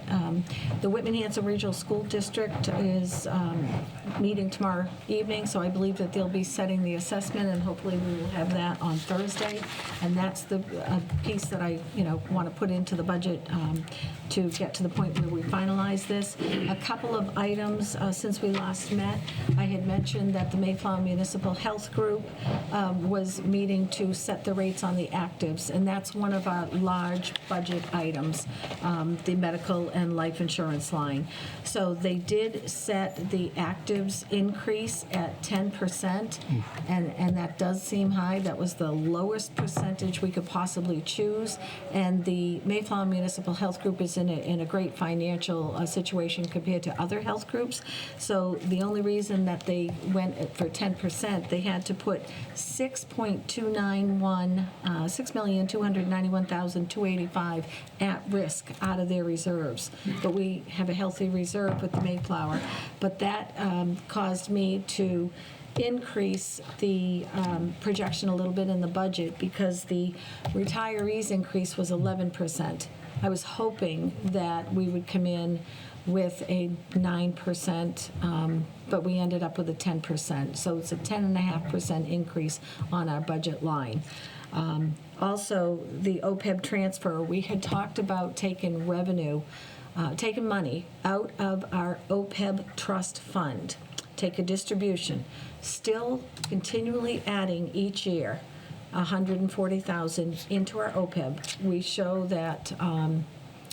the Whitman-Hanson Regional School District is meeting tomorrow evening, so I believe that they'll be setting the assessment, and hopefully we will have that on Thursday. And that's the piece that I, want to put into the budget to get to the point where we finalize this. A couple of items since we last met. I had mentioned that the Mayflower Municipal Health Group was meeting to set the rates on the actives, and that's one of our large budget items, the medical and life insurance line. So they did set the actives increase at 10%, and that does seem high. That was the lowest percentage we could possibly choose, and the Mayflower Municipal Health Group is in a great financial situation compared to other health groups. So the only reason that they went for 10%, they had to put $6,291,285 at risk out of their reserves. But we have a healthy reserve with the Mayflower. But that caused me to increase the projection a little bit in the budget because the retirees increase was 11%. I was hoping that we would come in with a 9%, but we ended up with a 10%. So it's a 10.5% increase on our budget line. Also, the OPEB transfer, we had talked about taking taking money out of our OPEB trust fund, take a distribution, still continually adding each year $140,000 into our OPEB. We show that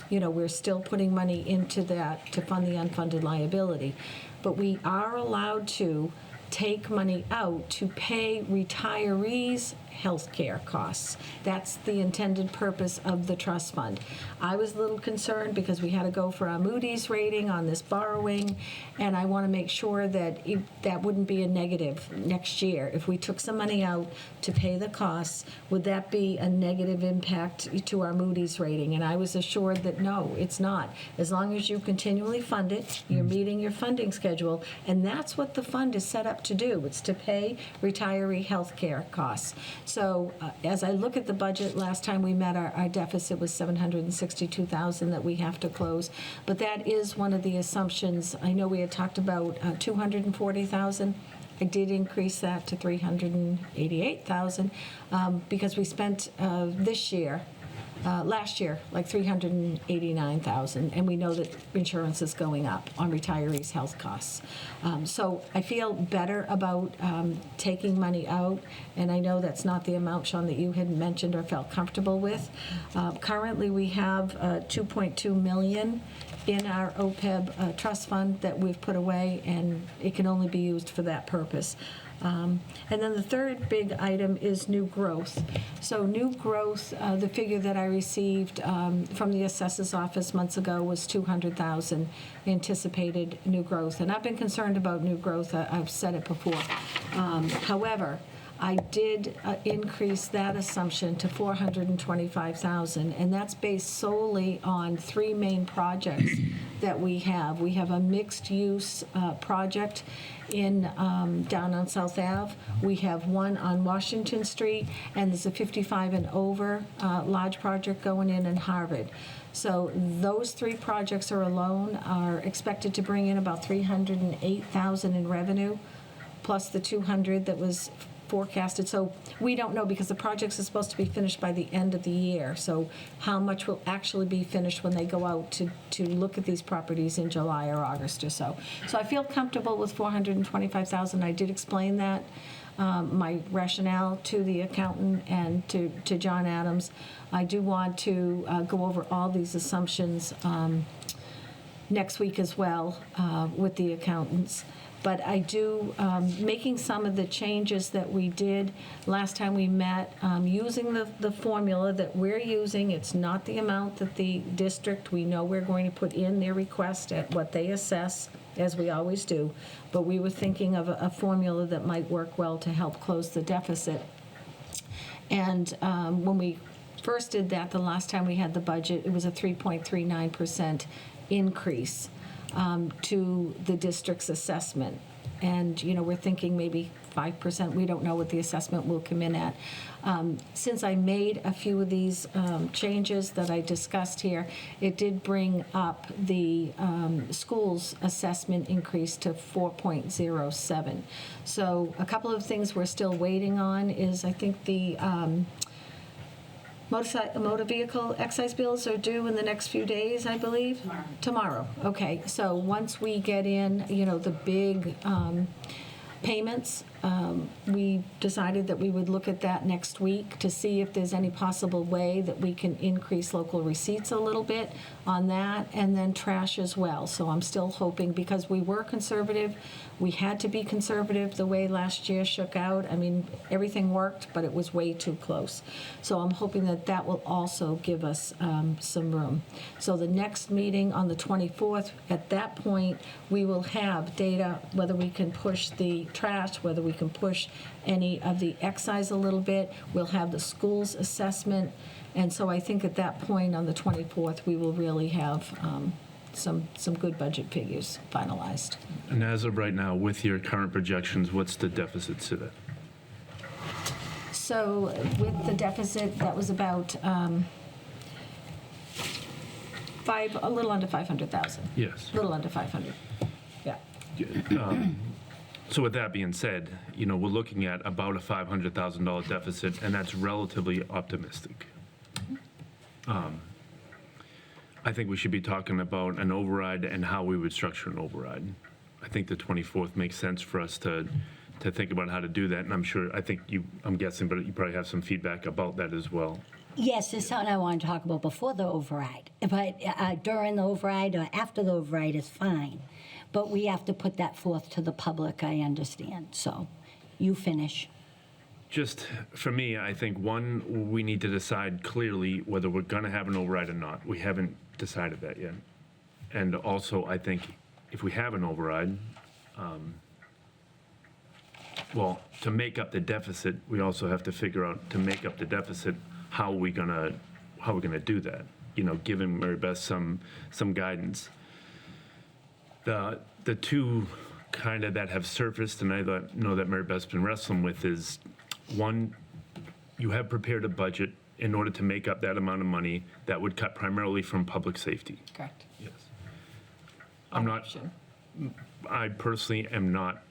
we're still putting money into that to fund the unfunded liability. But we are allowed to take money out to pay retirees healthcare costs. That's the intended purpose of the trust fund. I was a little concerned because we had to go for our Moody's rating on this borrowing, and I want to make sure that that wouldn't be a negative next year. If we took some money out to pay the costs, would that be a negative impact to our Moody's rating? And I was assured that no, it's not. As long as you continually fund it, you're meeting your funding schedule, and that's what the fund is set up to do. It's to pay retiree health care costs. So as I look at the budget, last time we met, our deficit was $762,000 that we have to close. But that is one of the assumptions. I know we had talked about $240,000. I did increase that to $388,000 because we spent last year, like $389,000, and we know that insurance is going up on retirees' health costs. So I feel better about taking money out, and I know that's not the amount, Sean, that you had mentioned or felt comfortable with. Currently, we have $2.2 million in our OPEB trust fund that we've put away, and it can only be used for that purpose. And then the third big item is new growth. So new growth, the figure that I received from the assessor's office months ago was $200,000 anticipated new growth. And I've been concerned about new growth. I've said it before. However, I did increase that assumption to $425,000, and that's based solely on three main projects that we have. We have a mixed-use project down on South Ave. We have one on Washington Street, and there's a 55 and over large project going in Harvard. So those three projects alone are expected to bring in about $308,000 in revenue, plus the $200,000 that was forecasted. So we don't know because the projects are supposed to be finished by the end of the year. So how much will actually be finished when they go out to look at these properties in July or August or so. So I feel comfortable with $425,000. I did explain that, my rationale to the accountant and to John Adams. I do want to go over all these assumptions next week as well with the accountants. But I do, making some of the changes that we did last time we met, using the formula that we're using. It's not the amount that the district, we know we're going to put in their request at what they assess, as we always do. But we were thinking of a formula that might work well to help close the deficit. And when we first did that, the last time we had the budget, it was a 3.39% increase to the district's assessment. And, we're thinking maybe 5%. We don't know what the assessment will come in at. Since I made a few of these changes that I discussed here, it did bring up the school's assessment increase to 4.07. So a couple of things we're still waiting on is I think the motor vehicle excise bills are due in the next few days, I believe? Tomorrow. Okay. So once we get in, the big payments, we decided that we would look at that next week to see if there's any possible way that we can increase local receipts a little bit on that, and then trash as well. So I'm still hoping, because we were conservative, we had to be conservative the way last year shook out. I mean, everything worked, but it was way too close. So I'm hoping that that will also give us some room. So the next meeting on the 24th, at that point, we will have data, whether we can push the trash, whether we can push any of the excise a little bit. We'll have the school's assessment. And so I think at that point on the 24th, we will really have some good budget figures finalized. And as of right now, with your current projections, what's the deficit sit at? So with the deficit, that was about a little under 500,000. Yes. A little under 500. Yeah. So with that being said, we're looking at about a $500,000 deficit, and that's relatively optimistic. I think we should be talking about an override and how we would structure an override. I think the 24th makes sense for us to think about how to do that, and I'm guessing, but you probably have some feedback about that as well. Yes, it's something I want to talk about before the override. But during the override or after the override is fine. But we have to put that forth to the public, I understand. So you finish. just, for me, I think, one, we need to decide clearly whether we're going to have an override or not. We haven't decided that yet. And also, I think if we have an override, well, to make up the deficit, we also have to figure out, to make up the deficit, how we're gonna do that. You know, giving Mary Beth some guidance. The two kind of that have surfaced, and I know that Mary Beth's been wrestling with, is one, you have prepared a budget in order to make up that amount of money that would cut primarily from public safety. Correct. Yes. I'm not, I personally am not,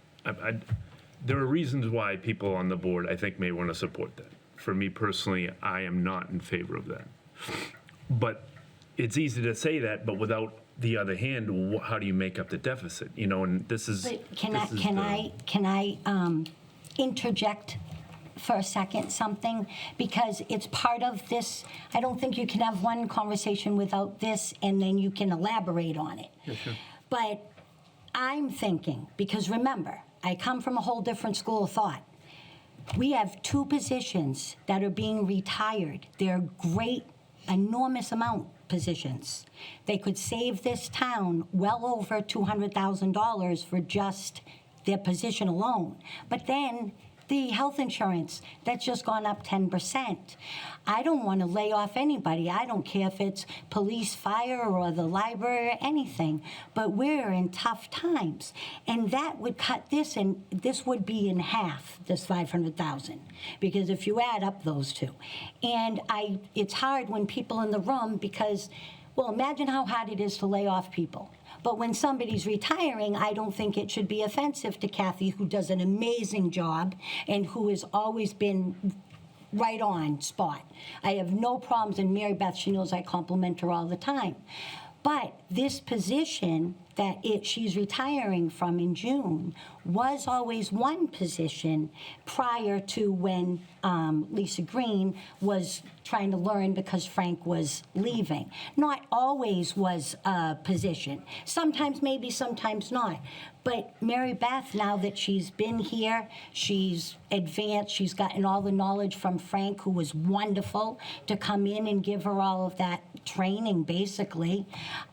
there are reasons why people on the board, I think, may want to support that. For me personally, I am not in favor of that. But it's easy to say that, but without the other hand, how do you make up the deficit? You know, and this is. But can I interject for a second something? Because it's part of this. I don't think you can have one conversation without this and then you can elaborate on it. Yeah, sure. But I'm thinking, because remember, I come from a whole different school of thought. We have two positions that are being retired. They're great, enormous amount positions. They could save this town well over $200,000 for just their position alone. But then the health insurance, that's just gone up 10%. I don't want to lay off anybody. I don't care if it's police, fire, or the library or anything. But we're in tough times. And that would cut this, and this would be in half, this 500,000. Because if you add up those two. And it's hard when people in the room, because, well, imagine how hard it is to lay off people. But when somebody's retiring, I don't think it should be offensive to Kathy, who does an amazing job and who has always been right on spot. I have no problems, and Mary Beth, she knows I compliment her all the time. But this position that she's retiring from in June was always one position prior to when Lisa Green was trying to learn because Frank was leaving. Not always was a position. Sometimes maybe, sometimes not. But Mary Beth, now that she's been here, she's advanced, she's gotten all the knowledge from Frank, who was wonderful, to come in and give her all of that training, basically.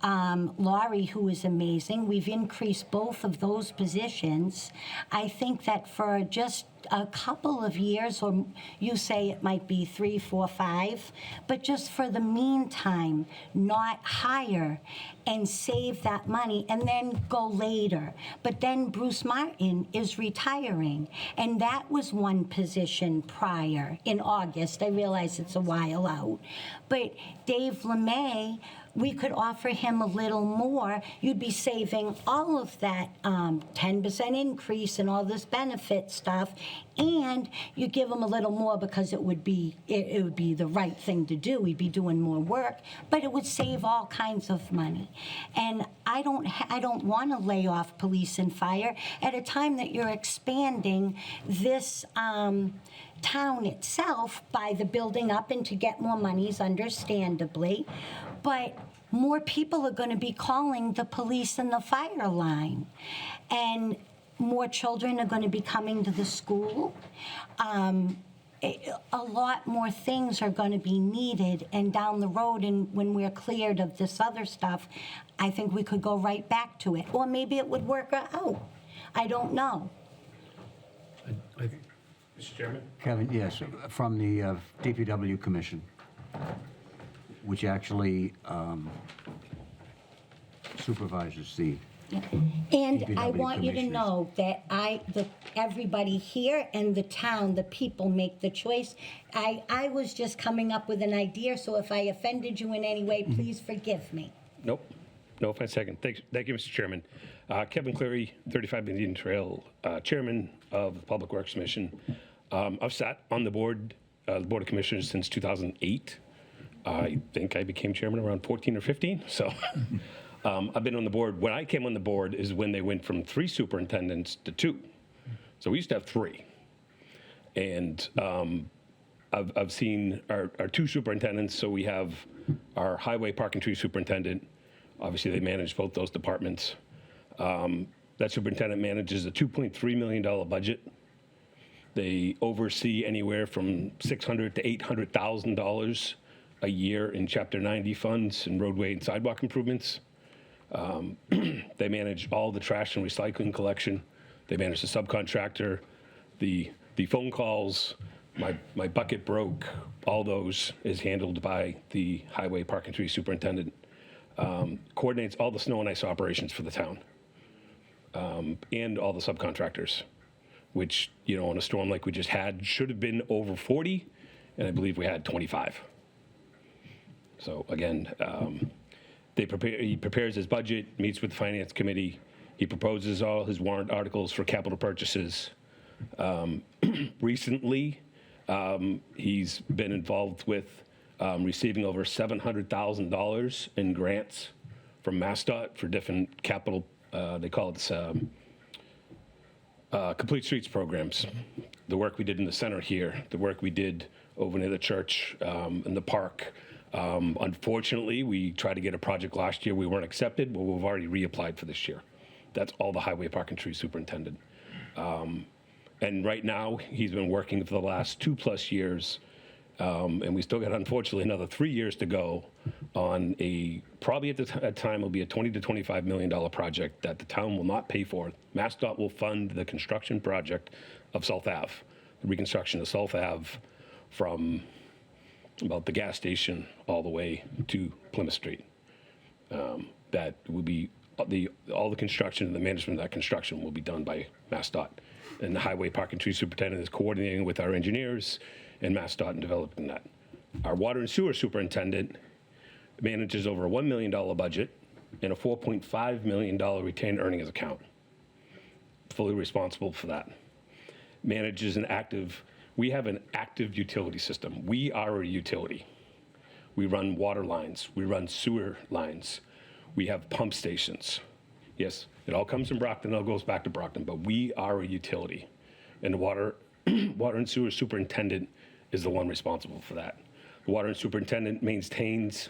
Laurie, who is amazing. We've increased both of those positions. I think that for just a couple of years, or you say it might be 3, 4, 5, but just for the meantime, not hire and save that money and then go later. But then Bruce Martin is retiring, and that was one position prior in August. I realize it's a while out. But Dave LeMay, we could offer him a little more. You'd be saving all of that 10% increase and all this benefit stuff, and you give him a little more because it would be the right thing to do. We'd be doing more work, but it would save all kinds of money. And I don't want to lay off police and fire at a time that you're expanding this town itself by the building up, and to get more monies, understandably. But more people are going to be calling the police and the fire line. And more children are going to be coming to the school. A lot more things are going to be needed, and down the road, and when we're cleared of this other stuff, I think we could go right back to it. Or maybe it would work out. I don't know. Mr. Chairman? Kevin, yes, from the DPW Commission, which actually supervises the And I DPW want you to commissioners. know that everybody here and the town, the people make the choice. I was just coming up with an idea, so if I offended you in any way, please forgive me. Nope. No offense taken. Thank you, Mr. Chairman. Kevin Cleary, 35 Indian Trail, Chairman of the Public Works Commission. I've sat on the Board of Commissioners since 2008. I think I became chairman around 14 or 15. So I've been on the board. When I came on the board is when they went from 3 superintendents to 2. So we used to have 3. And I've seen our 2 superintendents. So we have our highway park and tree superintendent. Obviously, they manage both those departments. That superintendent manages a $2.3 million budget. They oversee anywhere from $600,000 to $800,000 a year in Chapter 90 funds and roadway and sidewalk improvements. They manage all the trash and recycling collection. They manage the subcontractor, the phone calls. My bucket broke. All those is handled by the highway park and tree superintendent. Coordinates all the snow and ice operations for the town, and all the subcontractors, which, on a storm like we just had, should have been over 40, and I believe we had 25. So again, he prepares his budget, meets with the finance committee. He proposes all his warrant articles for capital purchases. Recently, he's been involved with receiving over $700,000 in grants from MassDOT for different capital, they call it Complete Streets programs. The work we did in the center here, the work we did over near the church, in the park. Unfortunately, we tried to get a project last year. We weren't accepted, but we've already reapplied for this year. That's all the highway park and tree superintendent. And right now, he's been working for the last 2+ years, and we still got, unfortunately, another 3 years to go on probably at the time will be a $20 to $25 million project that the town will not pay for. MassDOT will fund the construction project of South Ave, the reconstruction of South Ave from about the gas station all the way to Plymouth Street. That will be all the construction and the management of that construction will be done by MassDOT. And the highway park and tree superintendent is coordinating with our engineers and MassDOT in developing that. Our water and sewer superintendent manages over a $1 million budget and a $4.5 million retained earnings account. Fully responsible for that. Manages we have an active utility system. We are a utility. We run water lines. We run sewer lines. We have pump stations. Yes, it all comes from Brockton, it all goes back to Brockton, but we are a utility. And the water and sewer superintendent is the one responsible for that. The water and superintendent maintains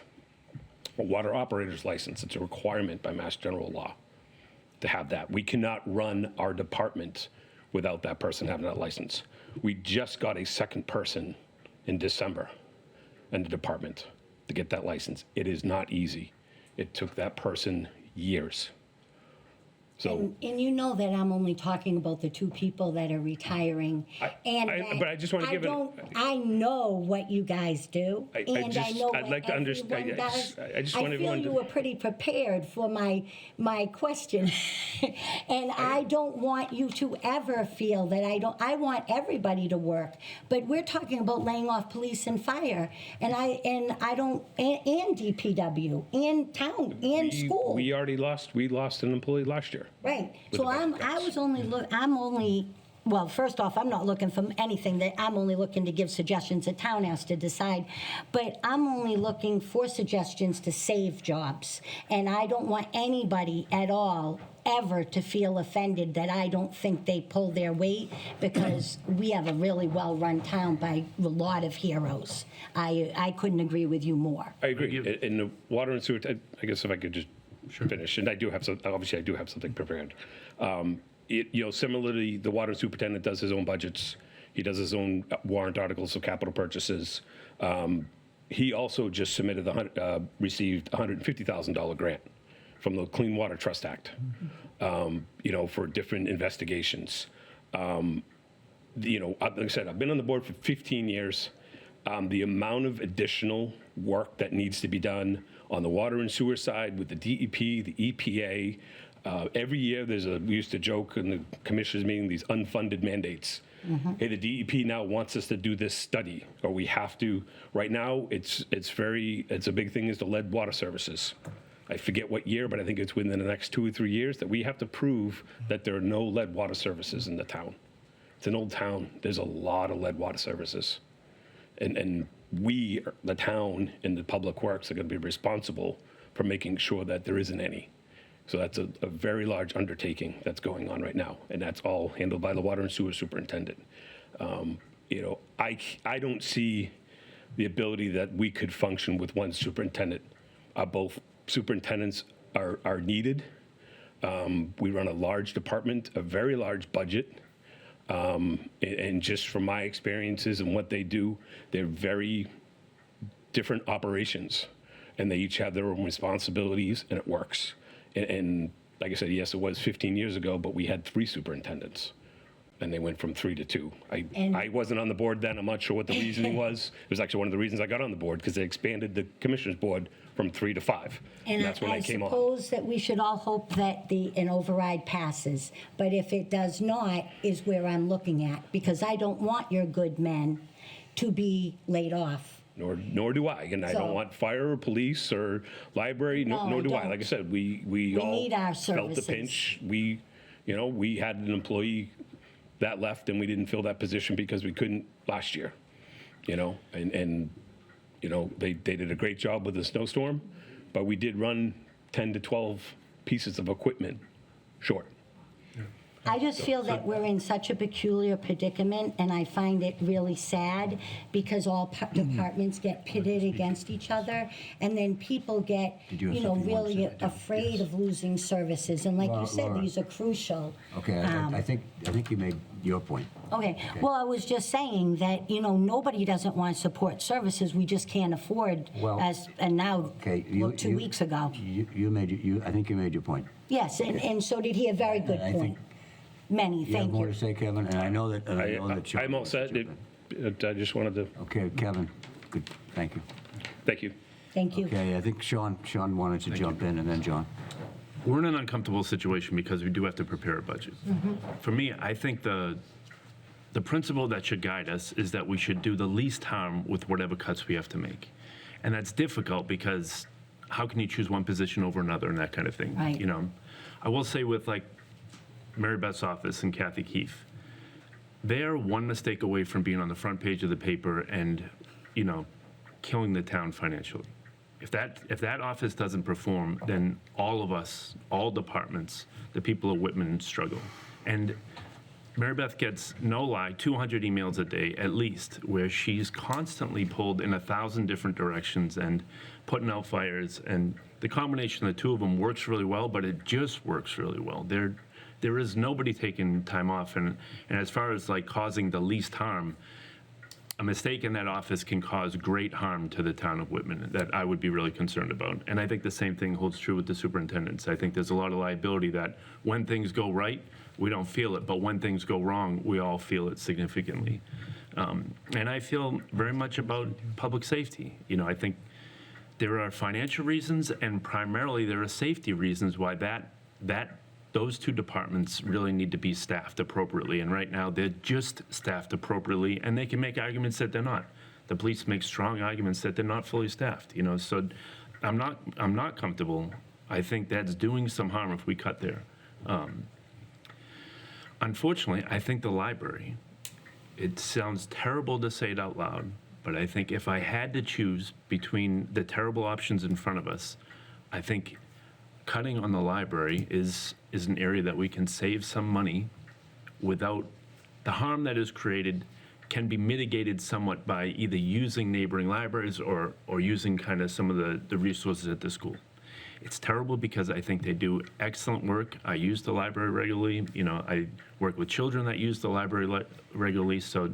a water operator's license. It's a requirement by Mass General Law to have that. We cannot run our department without that person having that license. We just got a second person in December in the department to get that license. It is not easy. It took that person years. So, and you know that I'm only talking about the 2 people that are retiring. But I just want to give it. I know what you guys do, I know I'd what like to understand. everyone does. I just want feel everyone you to. were pretty prepared for my question, and I don't want you to ever feel that I don't. I want everybody to work, but we're talking about laying off police and fire, and I don't and DPW and town and school. We already lost. We lost an employee last year. Right. With So the budget cuts. well, first off, I'm not looking for anything. That I'm only looking to give suggestions. The town has to decide. But I'm only looking for suggestions to save jobs. And I don't want anybody at all ever to feel offended that I don't think they pull their weight, because we have a really well-run town by a lot of heroes. I couldn't agree with you more. I agree. In the water and sewer, I guess if I could just finish, and I do have something prepared. Similarly, the water superintendent does his own budgets. He does his own warrant articles of capital purchases. He also just received a $150,000 grant from the Clean Water Trust Act, for different investigations. Like I said, I've been on the board for 15 years. The amount of additional work that needs to be done on the water and sewer side with the DEP, the EPA. Every year we used to joke in the commissioners meeting, these unfunded mandates. Hey, the DEP now wants us to do this study, or we have to. Right now, it's a big thing is the lead water services. I forget what year, but I think it's within the next 2 or 3 years that we have to prove that there are no lead water services in the town. It's an old town. There's a lot of lead water services. And we, the town and the public works, are going to be responsible for making sure that there isn't any. So that's a very large undertaking that's going on right now, and that's all handled by the water and sewer superintendent. I don't see the ability that we could function with one superintendent. Both superintendents are needed. We run a large department, a very large budget. And just from my experiences and what they do, they're very different operations, and they each have their own responsibilities, and it works. And like I said, yes, it was 15 years ago, but we had 3 superintendents, and they went from 3 to 2. I wasn't on the board then. I'm not sure what the reasoning was. It was actually one of the reasons I got on the board, because they expanded the commissioners board from 3 to 5. And that's when I came on. suppose that we should all hope that an override passes, but if it does not, is where I'm looking at, because I don't want your good men to be laid off. Nor do I, and I So- don't want fire or police or library, No, nor I do I. don't. Like I said, we all need our felt the services. pinch. We had an employee that left, and we didn't fill that position because we couldn't last year. And they did a great job with the snowstorm, but we did run 10 to 12 pieces of equipment short. I just feel that we're in such a peculiar predicament, and I find it really sad because all departments get pitted against each other, and then people get, Did you have something you wanted really to say? afraid of losing services. And like you said, Laura. these are crucial. Okay, I think you made your point. Okay, well, I was just saying that, nobody doesn't want to support services, we just can't afford, Well, and now, Okay. 2 weeks ago. I think you made your point. Yes, and so did he, a very good I point. think Many, You have thank more you. to say, Kevin? And I know that. Sean I'm all wants to set. jump in. I just wanted to, Okay, Kevin, good, thank you. thank you. Thank you. Okay, I think Sean wanted to jump in, and then John. We're in an uncomfortable situation because we do have to prepare a budget. For me, I think the principle that should guide us is that we should do the least harm with whatever cuts we have to make. And that's difficult because how can you choose one position over another and that kind of thing? Right. I will say with Mary Beth's office and Kathy Keefe, they're one mistake away from being on the front page of the paper and, killing the town financially. If that office doesn't perform, then all of us, all departments, the people of Whitman struggle. And Mary Beth gets, no lie, 200 emails a day at least, where she's constantly pulled in 1,000 different directions and putting out fires. And the combination of the two of them works really well, but it just works really well. There is nobody taking time off. And as far as causing the least harm, a mistake in that office can cause great harm to the town of Whitman that I would be really concerned about. And I think the same thing holds true with the superintendents. I think there's a lot of liability that when things go right, we don't feel it, but when things go wrong, we all feel it significantly. And I feel very much about public safety. I think there are financial reasons, and primarily there are safety reasons why those two departments really need to be staffed appropriately. And right now, they're just staffed appropriately, and they can make arguments that they're not. The police make strong arguments that they're not fully staffed. So I'm not comfortable. I think that's doing some harm if we cut there. Unfortunately, I think the library, it sounds terrible to say it out loud, but I think if I had to choose between the terrible options in front of us, I think cutting on the library is an area that we can save some money without the harm that is created can be mitigated somewhat by either using neighboring libraries or using kind of some of the resources at the school. It's terrible because I think they do excellent work. I use the library regularly. I work with children that use the library regularly, so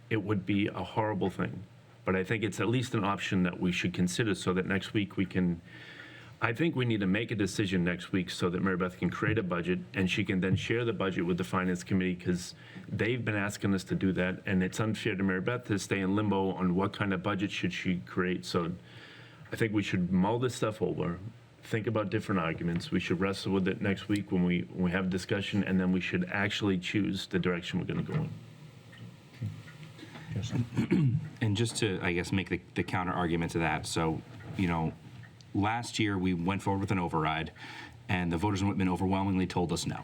it would be a horrible thing. But I think it's at least an option that we should consider so that next week I think we need to make a decision next week so that Mary Beth can create a budget and she can then share the budget with the Finance Committee because they've been asking us to do that, and it's unfair to Mary Beth to stay in limbo on what kind of budget should she create. So I think we should mull this stuff over, think about different arguments. We should wrestle with it next week when we have a discussion, and then we should actually choose the direction we're going to go in. And just to, I guess, make the counter argument to that, so, last year we went forward with an override, and the voters in Whitman overwhelmingly told us no.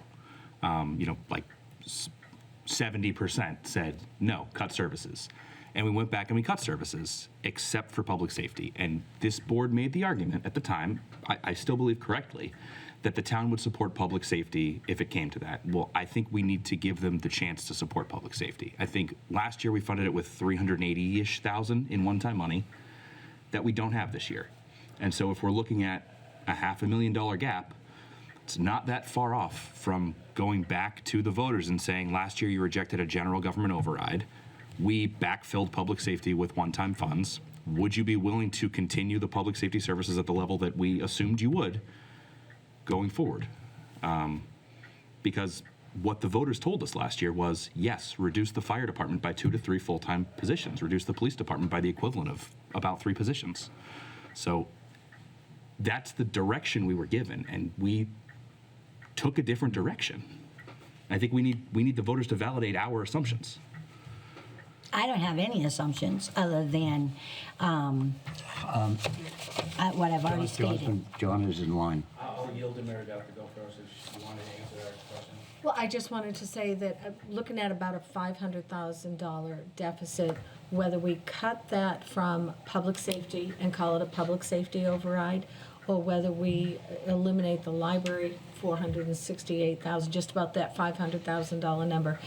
70% said no, cut services. And we went back and we cut services, except for public safety. And this board made the argument at the time, I still believe correctly, that the town would support public safety if it came to that. Well, I think we need to give them the chance to support public safety. I think last year we funded it with $380-ish thousand in one-time money that we don't have this year. And so if we're looking at a $500,000 gap, It's not that far off from going back to the voters and saying, last year you rejected a general government override. We backfilled public safety with one-time funds. Would you be willing to continue the public safety services at the level that we assumed you would going forward? Because what the voters told us last year was, yes, reduce the fire department by 2 to 3 full-time positions, reduce the police department by the equivalent of about 3 positions. So that's the direction we were given, and we took a different direction. I think we need the voters to validate our assumptions. I don't have any assumptions other than what I've already stated. John is in line. I'll yield to Mary Beth to go first if she wanted to answer that question. Well, I just wanted to say that looking at about a $500,000 deficit, whether we cut that from public safety and call it a public safety override, or whether we eliminate the library, $468,000, just about that $500,000 number.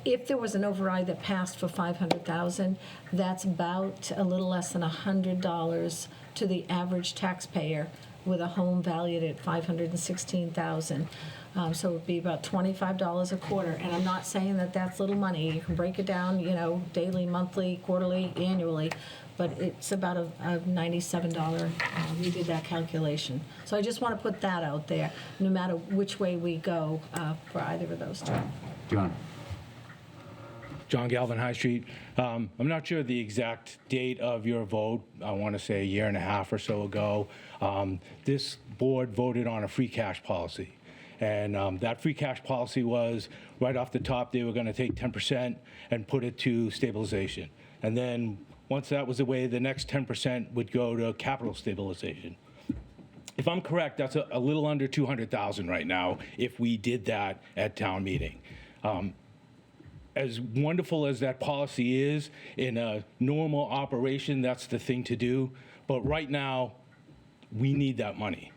If there was an override that passed for $500,000, that's about a little less than $100 to the average taxpayer with a home valued at $516,000. So it would be about $25 a quarter. And I'm not saying that that's little money. You can break it down, daily, monthly, quarterly, annually, but it's about a $97. We did that calculation. So I just want to put that out there, no matter which way we go for either of those two. John. John Galvin, High Street. I'm not sure the exact date of your vote. I want to say a year and a half or so ago. This board voted on a free cash policy. And that free cash policy was, right off the top, they were going to take 10% and put it to stabilization. And then once that was away, the next 10% would go to capital stabilization. If I'm correct, that's a little under $200,000 right now if we did that at town meeting. As wonderful as that policy is, in a normal operation, that's the thing to do. But right now, we need that money.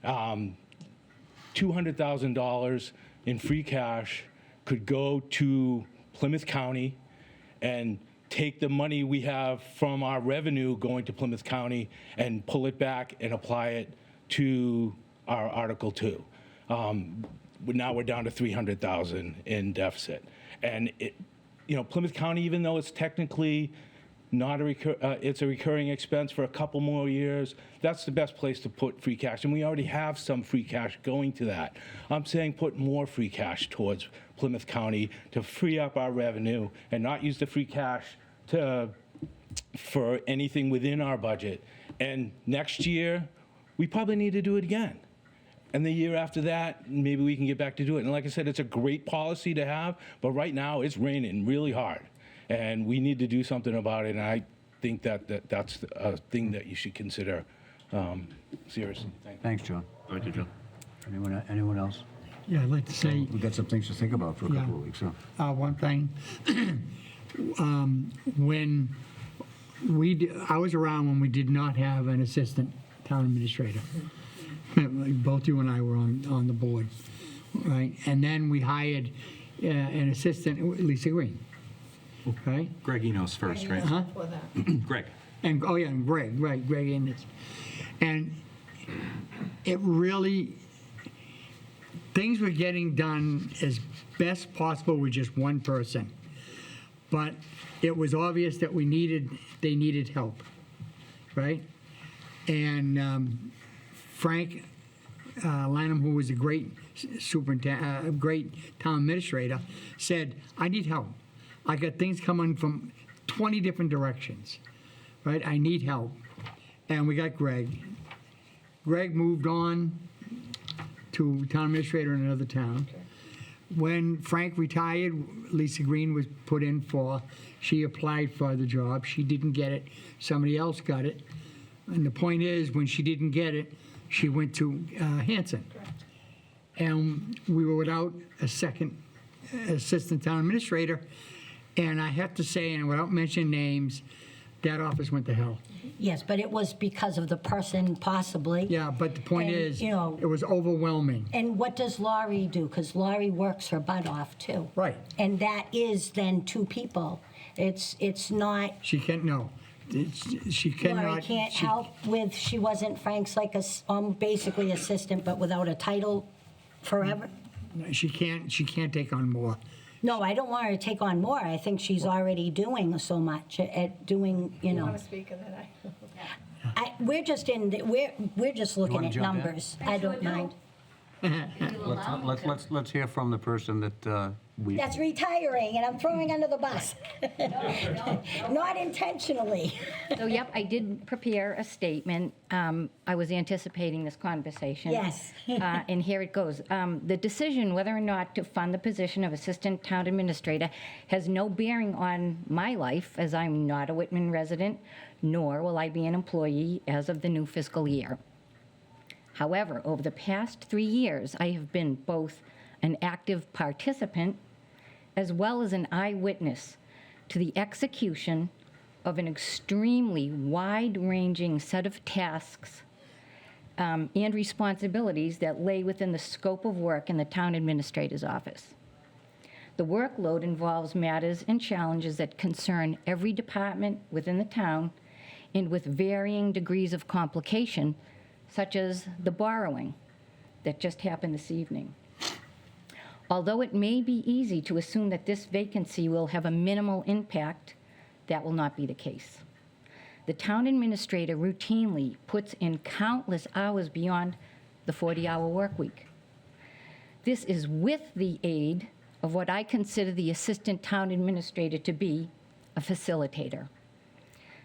$200,000 in free cash could go to Plymouth County and take the money we have from our revenue going to Plymouth County and pull it back and apply it to our Article 2. Now we're down to $300,000 in deficit. And Plymouth County, even though it's technically not it's a recurring expense for a couple more years, that's the best place to put free cash. And we already have some free cash going to that. I'm saying put more free cash towards Plymouth County to free up our revenue and not use the free cash for anything within our budget. And next year, we probably need to do it again. And the year after that, maybe we can get back to do it. And like I said, it's a great policy to have, but right now it's raining really hard. And we need to do something about it, and I think that's a thing that you should consider seriously. Thanks, John. Thank you, John. Anyone else? Yeah, I'd like to say We've got some things to think about for a couple of weeks, huh? one thing. When I was around when we did not have an assistant town administrator. Both you and I were on the board, right? And then we hired an assistant, Lisa Green, right? Greg Enos first, right? Huh? For that. Greg. And and Greg, right? Greg Innes, and it really things were getting done as best possible with just one person, but it was obvious that they needed help, right? And Frank Lanham, who was a great superintendent, great town administrator, said, "I need help. I got things coming from 20 different directions, right? I need help." And we got Greg. Greg moved on to town administrator in another town. When Frank retired, Lisa Green was put in she applied for the job. She didn't get it. Somebody else got it. And the point is, when she didn't get it, she went to Hanson. And we were without a second assistant town administrator. And I have to say, and without mentioning names, that office went to hell. Yes, but it was because of the person possibly. Yeah, but the point And, is, you know- it was overwhelming. And what does Laurie do? Because Laurie works her butt off too. Right. And that is then 2 people. It's not, She can't, no. She cannot. Laurie can't help with, she wasn't Frank's basically assistant, but without a title Forever? She can't take on more. No, I don't want her to take on more. I think she's already doing so much at doing, you know. speak and then We're just we're just looking wanna at jump in? numbers. I don't mind. Let's hear from the person that we. That's retiring, and I'm throwing under the bus. Not intentionally. So, yep, I did prepare a statement. I was anticipating this conversation. Yes. And here it goes. The decision whether or not to fund the position of Assistant Town Administrator has no bearing on my life, as I'm not a Whitman resident, nor will I be an employee as of the new fiscal year. However, over the past 3 years, I have been both an active participant as well as an eyewitness to the execution of an extremely wide-ranging set of tasks and responsibilities that lay within the scope of work in the town administrator's office. The workload involves matters and challenges that concern every department within the town and with varying degrees of complication, such as the borrowing that just happened this evening. Although it may be easy to assume that this vacancy will have a minimal impact, that will not be the case. The town administrator routinely puts in countless hours beyond the 40-hour work week. This is with the aid of what I consider the assistant town administrator to be, a facilitator.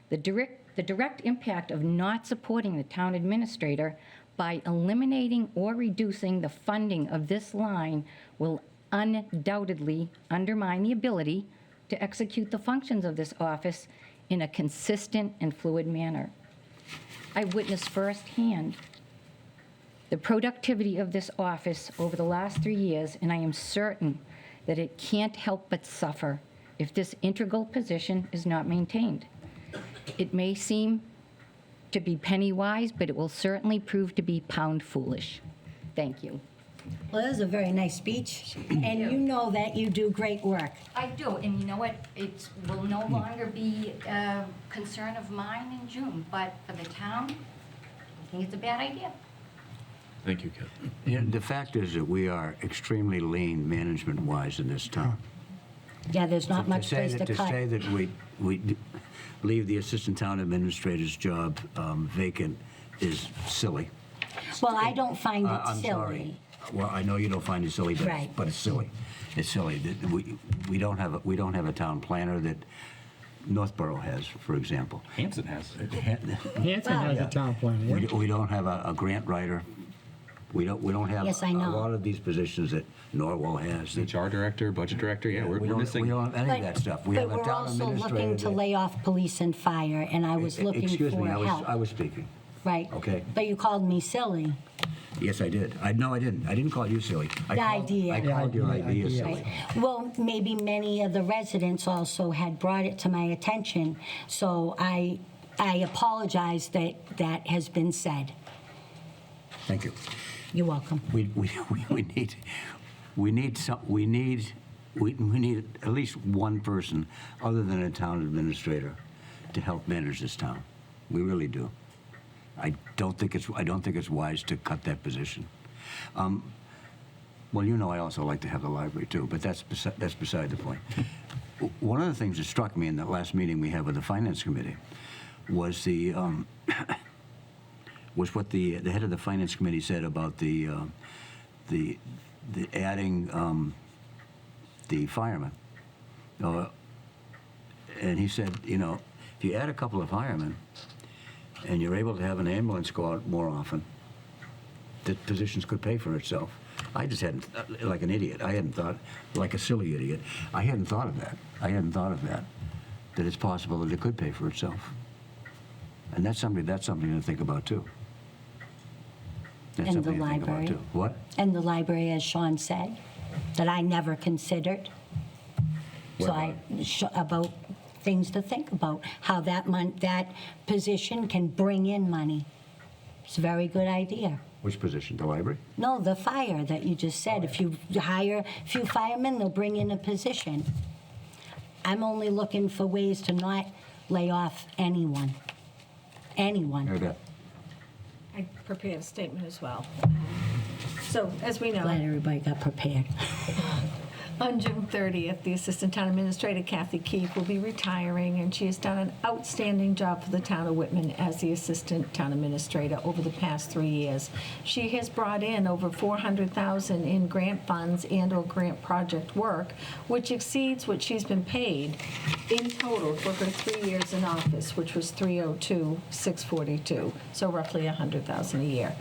The direct impact of not supporting the town administrator by eliminating or reducing the funding of this line will undoubtedly undermine the ability to execute the functions of this office in a consistent and fluid manner. I've witnessed firsthand the productivity of this office over the last 3 years, and I am certain that it can't help but suffer if this integral position is not maintained. It may seem to be penny wise, but it will certainly prove to be pound foolish. Thank you. Well, that was a very nice speech, and you know that you do great work. I do, and you know what? It will no longer be a concern of mine in June, but for the town, I think it's a bad idea. Thank you, Ken. You know, the fact is that we are extremely lean management-wise in this town. Yeah, there's not much place to To say cut. that we leave the assistant town administrator's job vacant is silly. Well, I don't find it I'm sorry. silly. Well, I know you don't find it silly, Right. but it's silly. It's silly. That we don't have a town planner that Northborough has, for example. Hanson has. Hanson has a town planner, yeah. We don't have a grant writer. We don't have Yes, I know. a lot of these positions that Norwell has. that- HR director, budget director, yeah, we're we don't missing. have any of that stuff. We have a But we're town also looking administrator. to that- lay off police and fire, and I was looking Excuse me, for I help. was speaking. Right. Okay. But you called me silly. Yes, I did. No, I didn't. I didn't call you silly. The idea. I called your Yeah, idea idea. silly. Well, maybe many of the residents also had brought it to my attention, so I apologize that that has been said. Thank you. You're welcome. We need at least one person other than a town administrator to help manage this town. We really do. I don't think it's wise to cut that position. Well, you know, I also like to have the library too, but that's beside the point. One of the things that struck me in that last meeting we had with the finance committee was was what the head of the finance committee said about the adding the firemen. And he said, you know, if you add a couple of firemen and you're able to have an ambulance go out more often, the positions could pay for itself. I just hadn't, like an idiot, I hadn't thought, like a silly idiot, I hadn't thought of that, that it's possible that it could pay for itself. And that's something to think about too. That's And the something to think about library. too. What? And the library, as Sean said, that I never considered. So about things to think about, how that position can bring in money. It's a very good idea. Which position, the library? No, the fire that you just said. If you hire a few firemen, they'll bring in a position. I'm only looking for ways to not lay off anyone. Anyone. Mary Beth. I prepared a statement as well. So, as we know, Glad everybody got prepared. on June 30th, the Assistant Town Administrator, Kathy Keefe, will be retiring, and she has done an outstanding job for the town of Whitman as the Assistant Town Administrator over the past 3 years. She has brought in over $400,000 in grant funds and/or grant project work, which exceeds what she's been paid in total for her 3 years in office, which was $302,642, so roughly $100,000 a year.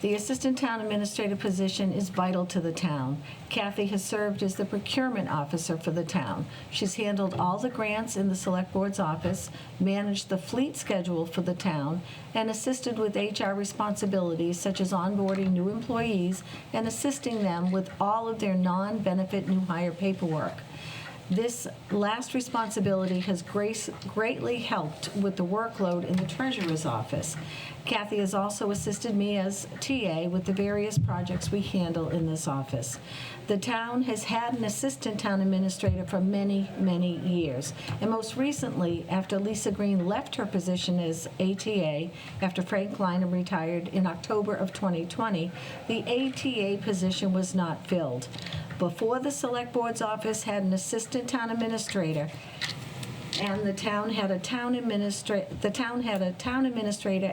The Assistant Town Administrator position is vital to the town. Kathy has served as the procurement officer for the town. She's handled all the grants in the Select Board's office, managed the fleet schedule for the town, and assisted with HR responsibilities such as onboarding new employees and assisting them with all of their non-benefit new hire paperwork. This last responsibility has greatly helped with the workload in the treasurer's office. Kathy has also assisted me as TA with the various projects we handle in this office. The town has had an assistant town administrator for many, many years. And most recently, after Lisa Green left her position as ATA, after Frank Lynham retired in October of 2020, the ATA position was not filled. Before the Select Board's office had an assistant town administrator, and the town had a town administrator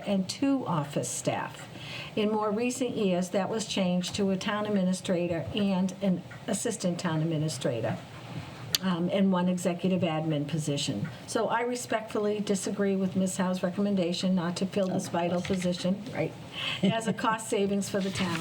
and 2 office staff. In more recent years, that was changed to a town administrator and an assistant town administrator, and 1 executive admin position. So I respectfully disagree with Ms. Howe's recommendation not to fill this vital position, right, as a cost savings for the town.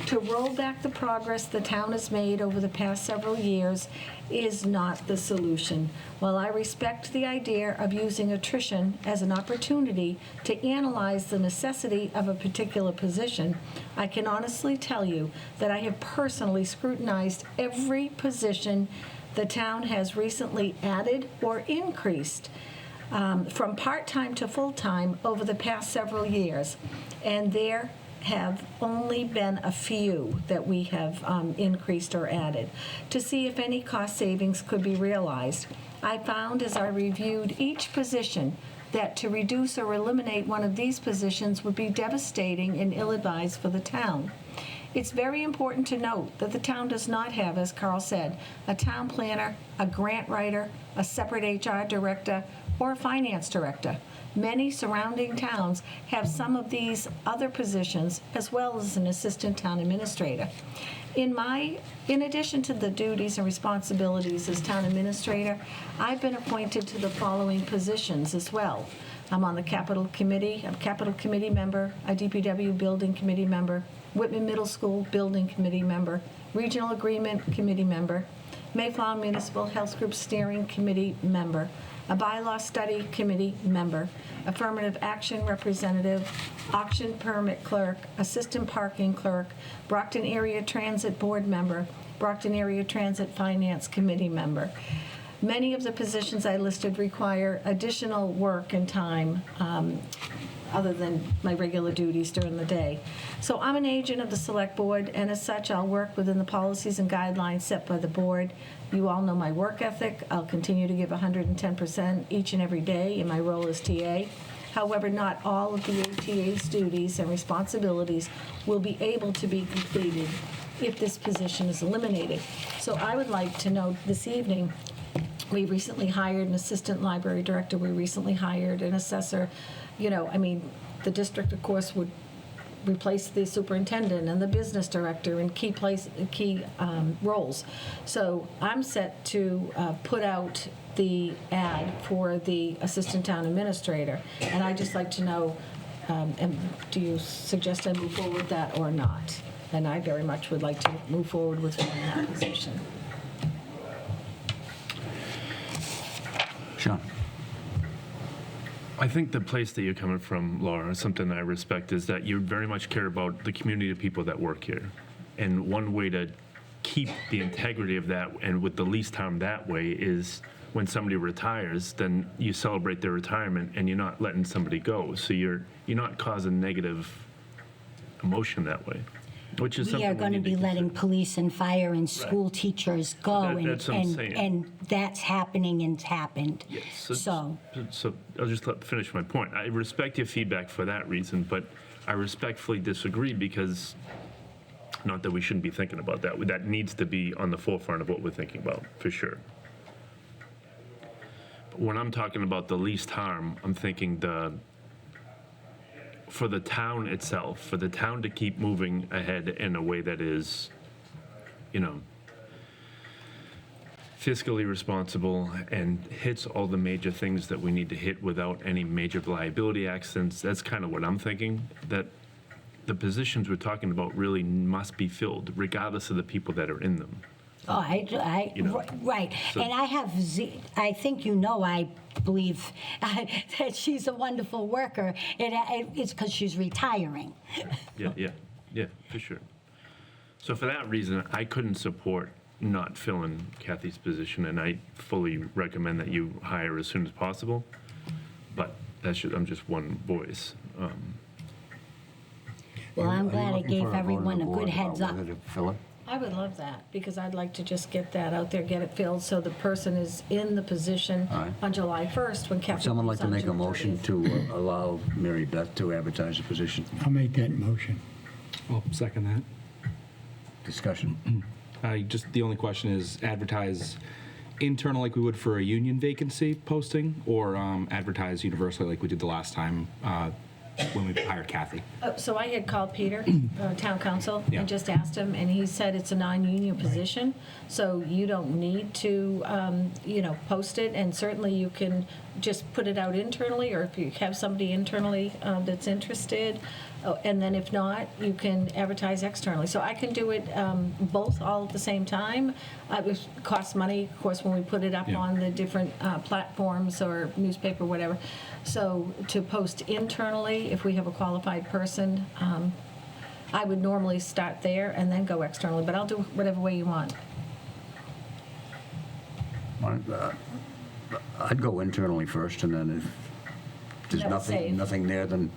To roll back the progress the town has made over the past several years is not the solution. While I respect the idea of using attrition as an opportunity to analyze the necessity of a particular position, I can honestly tell you that I have personally scrutinized every position the town has recently added or increased from part-time to full-time over the past several years, and there have only been a few that we have increased or added to see if any cost savings could be realized. I found as I reviewed each position that to reduce or eliminate one of these positions would be devastating and ill-advised for the town. It's very important to note that the town does not have, as Carl said, a town planner, a grant writer, a separate HR director, or a finance director. Many surrounding towns have some of these other positions, as well as an assistant town administrator. In addition to the duties and responsibilities as town administrator, I've been appointed to the following positions as well. I'm on the Capital Committee, I'm a Capital Committee member, a DPW Building Committee member, Whitman Middle School Building Committee member, Regional Agreement Committee member, Mayflower Municipal Health Group Steering Committee member, a Bylaw Study Committee member, Affirmative Action Representative, Auction Permit Clerk, Assistant Parking Clerk, Brockton Area Transit Board member, Brockton Area Transit Finance Committee member. Many of the positions I listed require additional work and time other than my regular duties during the day. So I'm an agent of the Select Board, and as such, I'll work within the policies and guidelines set by the board. You all know my work ethic. I'll continue to give 110% each and every day in my role as TA. However, not all of the ATA's duties and responsibilities will be able to be completed if this position is eliminated. So I would like to note this evening, we recently hired an assistant library director. We recently hired an assessor. The district, of course, would replace the superintendent and the business director in key roles. So I'm set to put out the ad for the assistant town administrator, and I'd just like to know, do you suggest I move forward with that or not? And I very much would like to move forward with filling that position. Sean? I think the place that you're coming from, Laura, something that I respect, is that you very much care about the community of people that work here. And one way to keep the integrity of that and with the least harm that way is when somebody retires, then you celebrate their retirement and you're not letting somebody go. So you're not causing negative emotion that way. Which is We are going to be letting police and fire and school teachers go, That's what I'm saying. and that's happening and it's happened. Yes. So I'll just finish my point. I respect your feedback for that reason, but I respectfully disagree because Not that we shouldn't be thinking about that. That needs to be on the forefront of what we're thinking about, for sure. But when I'm talking about the least harm, I'm thinking for the town itself, for the town to keep moving ahead in a way that is, fiscally responsible and hits all the major things that we need to hit without any major liability accidents. That's kind of what I'm thinking, that the positions we're talking about really must be filled, regardless of the people that are in them. Oh, right. So- And I think I believe that she's a wonderful worker. It's because she's retiring. Yeah, for sure. So for that reason, I couldn't support not filling Kathy's position, and I fully recommend that you hire as soon as possible. But I'm just one voice. Well, I'm Are you glad I looking gave for a vote on everyone the a board good about heads up. whether to fill it? I would love that, because I'd like to just get that out there, get it filled, so the person is in the position All right. on July 1st when Kathy Would someone like moves to on make a her motion 30th. to allow Mary Beth to advertise the position? I'll make that motion. I'll second that. Discussion. The only question is advertise internal like we would for a union vacancy posting, or advertise universally like we did the last time when we hired Kathy. So I had called Peter, town council, Yeah. and just asked him, and he said it's a non-union position, so you don't need to, post it, and certainly you can just put it out internally, or if you have somebody internally that's interested, and then if not, you can advertise externally. So I can do it both all at the same time. It costs money, of course, when we put it up Yeah. on the different platforms or newspaper, whatever. So to post internally, if we have a qualified person, I would normally start there and then go externally, but I'll do whatever way you want. I'd go internally first, and then if there's That would save. nothing there, then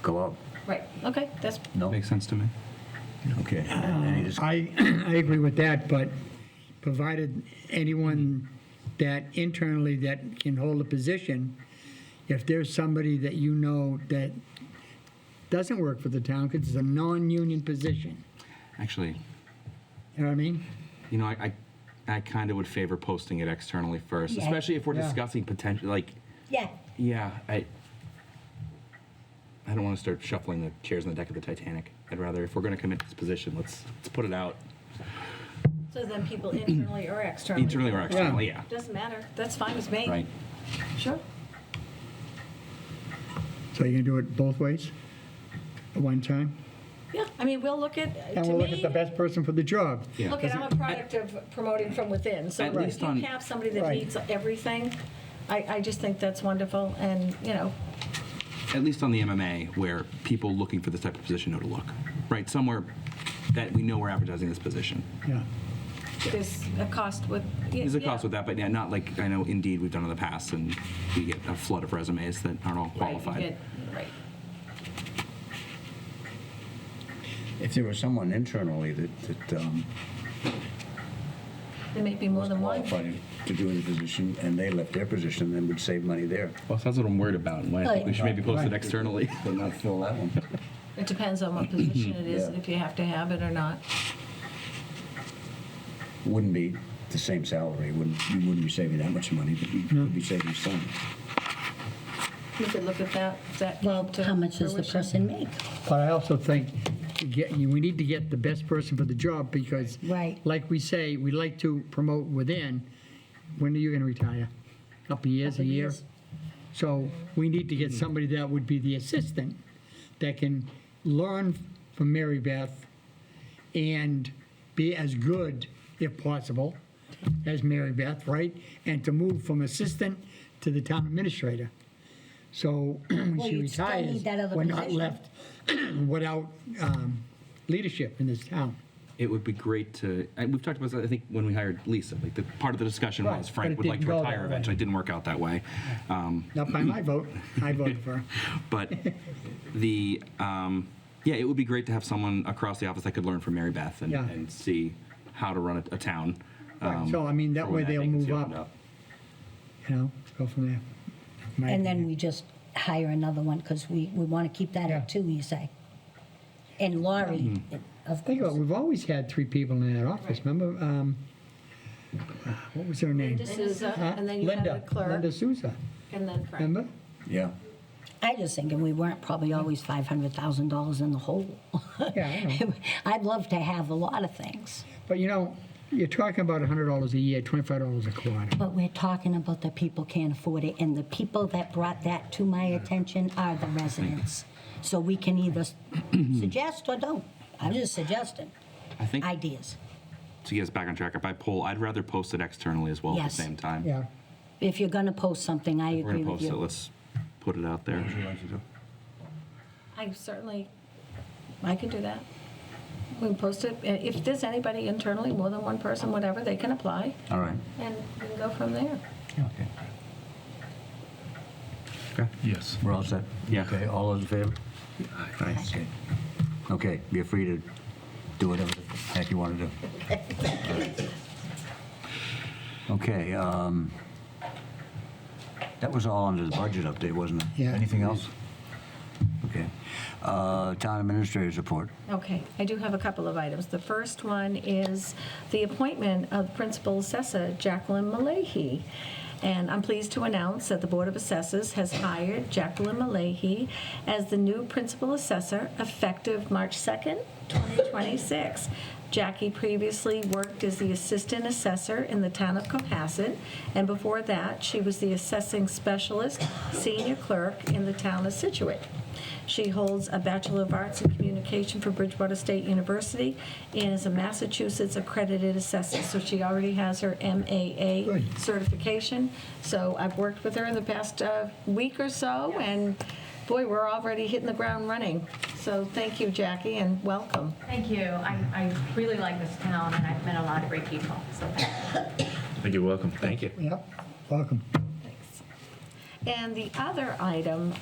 go out. Right, okay, that's, No? Makes sense to me. Okay. Any I agree with that, but provided anyone that internally that can hold a position, if there's somebody that you know that doesn't work for the town, because it's a non-union position, Actually, you know what I mean? I kind of would favor posting it externally first, Yeah. especially if we're Yeah. discussing potential, Yeah. I don't want to start shuffling the chairs on the deck of the Titanic. I'd rather, if we're going to commit to this position, let's put it out so then people internally or externally. internally or externally, yeah. Doesn't matter, that's fine with me. Right. Sure. So you can do it both ways at one time? Yeah, I mean, we'll look at, And to we'll look at me, the best person for the job. Yeah. look at, I'm a product of promoting from within. So At if least you on- have somebody that Right. needs everything, I just think that's wonderful, and, At least on the MMA, where people looking for this type of position know to look, right? Somewhere that we know we're advertising this position. Yeah. there's a cost with. There's a cost with that, but yeah, not like I know Indeed we've done in the past, and we get a flood of resumes that aren't all qualified. Right. If there was someone internally that There may be more was than one. qualified to do the position, and they left their position, then we'd save money there. Well, that's what I'm worried about, and why I think we should maybe post it externally. But not fill that one. It depends on what position it is, Yeah. if you have to have it or not. Wouldn't be the same salary, you wouldn't be saving that much money, but you would be saving some. You could look at that. Well, to how much does the fruition. person make? But I also think we need to get the best person for the job because, Right. like we say, we like to promote within. When are you going to retire? Couple years, a Couple year? years. So we need to get somebody that would be the assistant that can learn from Mary Beth and be as good, if possible, as Mary Beth, right? And to move from assistant to the town administrator. So when Well, she you'd still retires, need that other we're not position. left without leadership in this town. It would be great to, and we've talked about this, I think, when we hired Lisa, like the part of the discussion Right, was but Frank it would like to didn't go retire that way. eventually. It didn't work out that way. Not by my vote. I voted for her. But yeah, it would be great to have someone across the office that could learn from Mary Beth Yeah. and see how to run a town. Right, so, I mean, that for when way they'll vacancy move opened up. Go from there. My And then opinion. we just hire another one, because we want to keep that Yeah. at 2, you say. And Laurie, I was thinking about, we've always had 3 people in that office, remember? What was her name? Linda Souza, Huh? and then you had the Linda clerk, Souza, and then Frank. remember? Yeah. I just thinking we weren't probably always $500,000 in the hole. Yeah, I know. I'd love to have a lot of things, But you're talking about $100 a year, $25 a quarter. but we're talking about the people can't afford it, and the people that brought that to my attention are the residents. So we can either suggest or don't. I'm just suggesting I think ideas. to get us back on track, if I poll, I'd rather post it externally as well at Yes. the same time. Yeah. If you're gonna post something, I We're agree gonna with post it. you. Let's put it out there. I can do that. We can post it. If there's anybody internally, more than one person, whatever, they can apply, All right. and we can go from there. Okay. Okay. Yes. We're all set? Yeah. Okay, all those in favor? Aye. Okay. Okay, you're free to do whatever the heck you want to do. Okay, that was all under the budget update, wasn't it? Yeah. Anything else? Okay. Town administrator's report. Okay, I do have a couple of items. The first one is the appointment of Principal Assessor Jacqueline Malahy. And I'm pleased to announce that the Board of Assessors has hired Jacqueline Malahy as the new Principal Assessor effective March 2nd, 2026. Jackie previously worked as the Assistant Assessor in the town of Cohasset, and before that, she was the Assessing Specialist Senior Clerk in the town of Situate. She holds a Bachelor of Arts in Communication from Bridgewater State University and is a Massachusetts accredited assessor. So she already has her MAA Good. certification. So I've worked with her in the past week or so, and boy, we're already hitting the ground running. So thank you, Jackie, and welcome. Thank you. I really like this town, and I've met a lot of great people, so thank you. Thank you, welcome. Thank you. Yep, welcome. Thanks. And the other item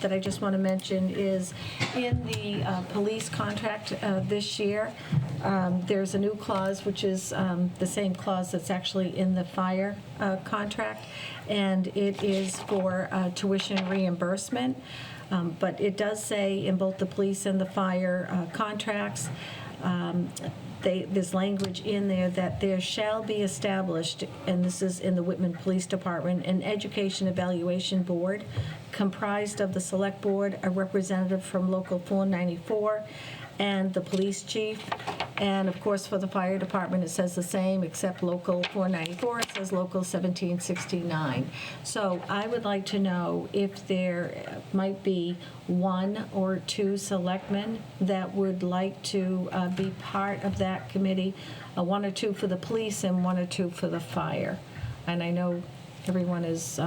that I just want to mention is in the police contract this year, there's a new clause, which is the same clause that's actually in the fire contract, and it is for tuition reimbursement. But it does say in both the police and the fire contracts, there's language in there that there shall be established, and this is in the Whitman Police Department, an education evaluation board comprised of the select board, a representative from Local 494, and the police chief. And of course, for the fire department, it says the same, except Local 494, it says Local 1769. So I would like to know if there might be 1 or 2 selectmen that would like to be part of that committee, 1 or 2 for the police and 1 or 2 for the fire. And I know everyone is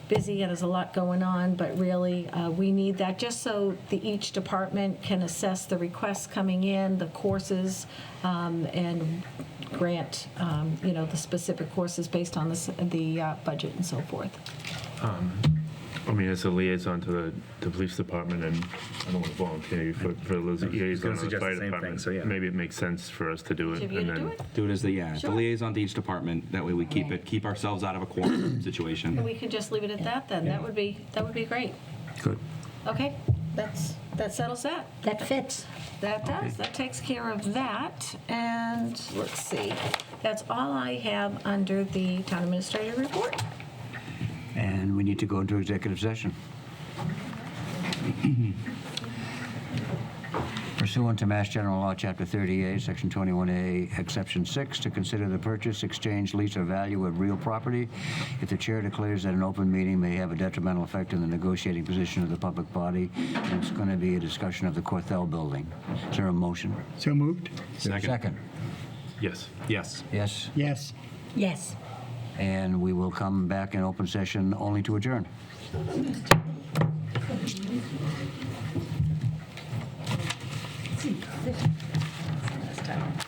busy and there's a lot going on, but really, we need that just so each department can assess the requests coming in, the courses, and grant, the specific courses based on the budget and so forth. I mean, as a liaison to the police department, and I don't want to volunteer you for liaison to the fire department. Maybe it makes sense for us to do it. Should we and do then it? Do it as the Sure. liaison to each department. That way we keep ourselves out of a quorum situation. And we could just leave it at that then. That would be great. Good. Okay, that settles that. That fits. That does. That takes care of that. And let's see. That's all I have under the town administrator report. And we need to go into executive session. Pursuant to Mass General Law, Chapter 38, Section 21A, Exception 6, to consider the purchase, exchange, lease, or value of real property, if the chair declares that an open meeting may have a detrimental effect on the negotiating position of the public body, and it's going to be a discussion of the Corthell building. Is there a motion? So moved? Is there a second? yes. Yes. Yes? Yes. Yes. And we will come back in open session only to adjourn. This time.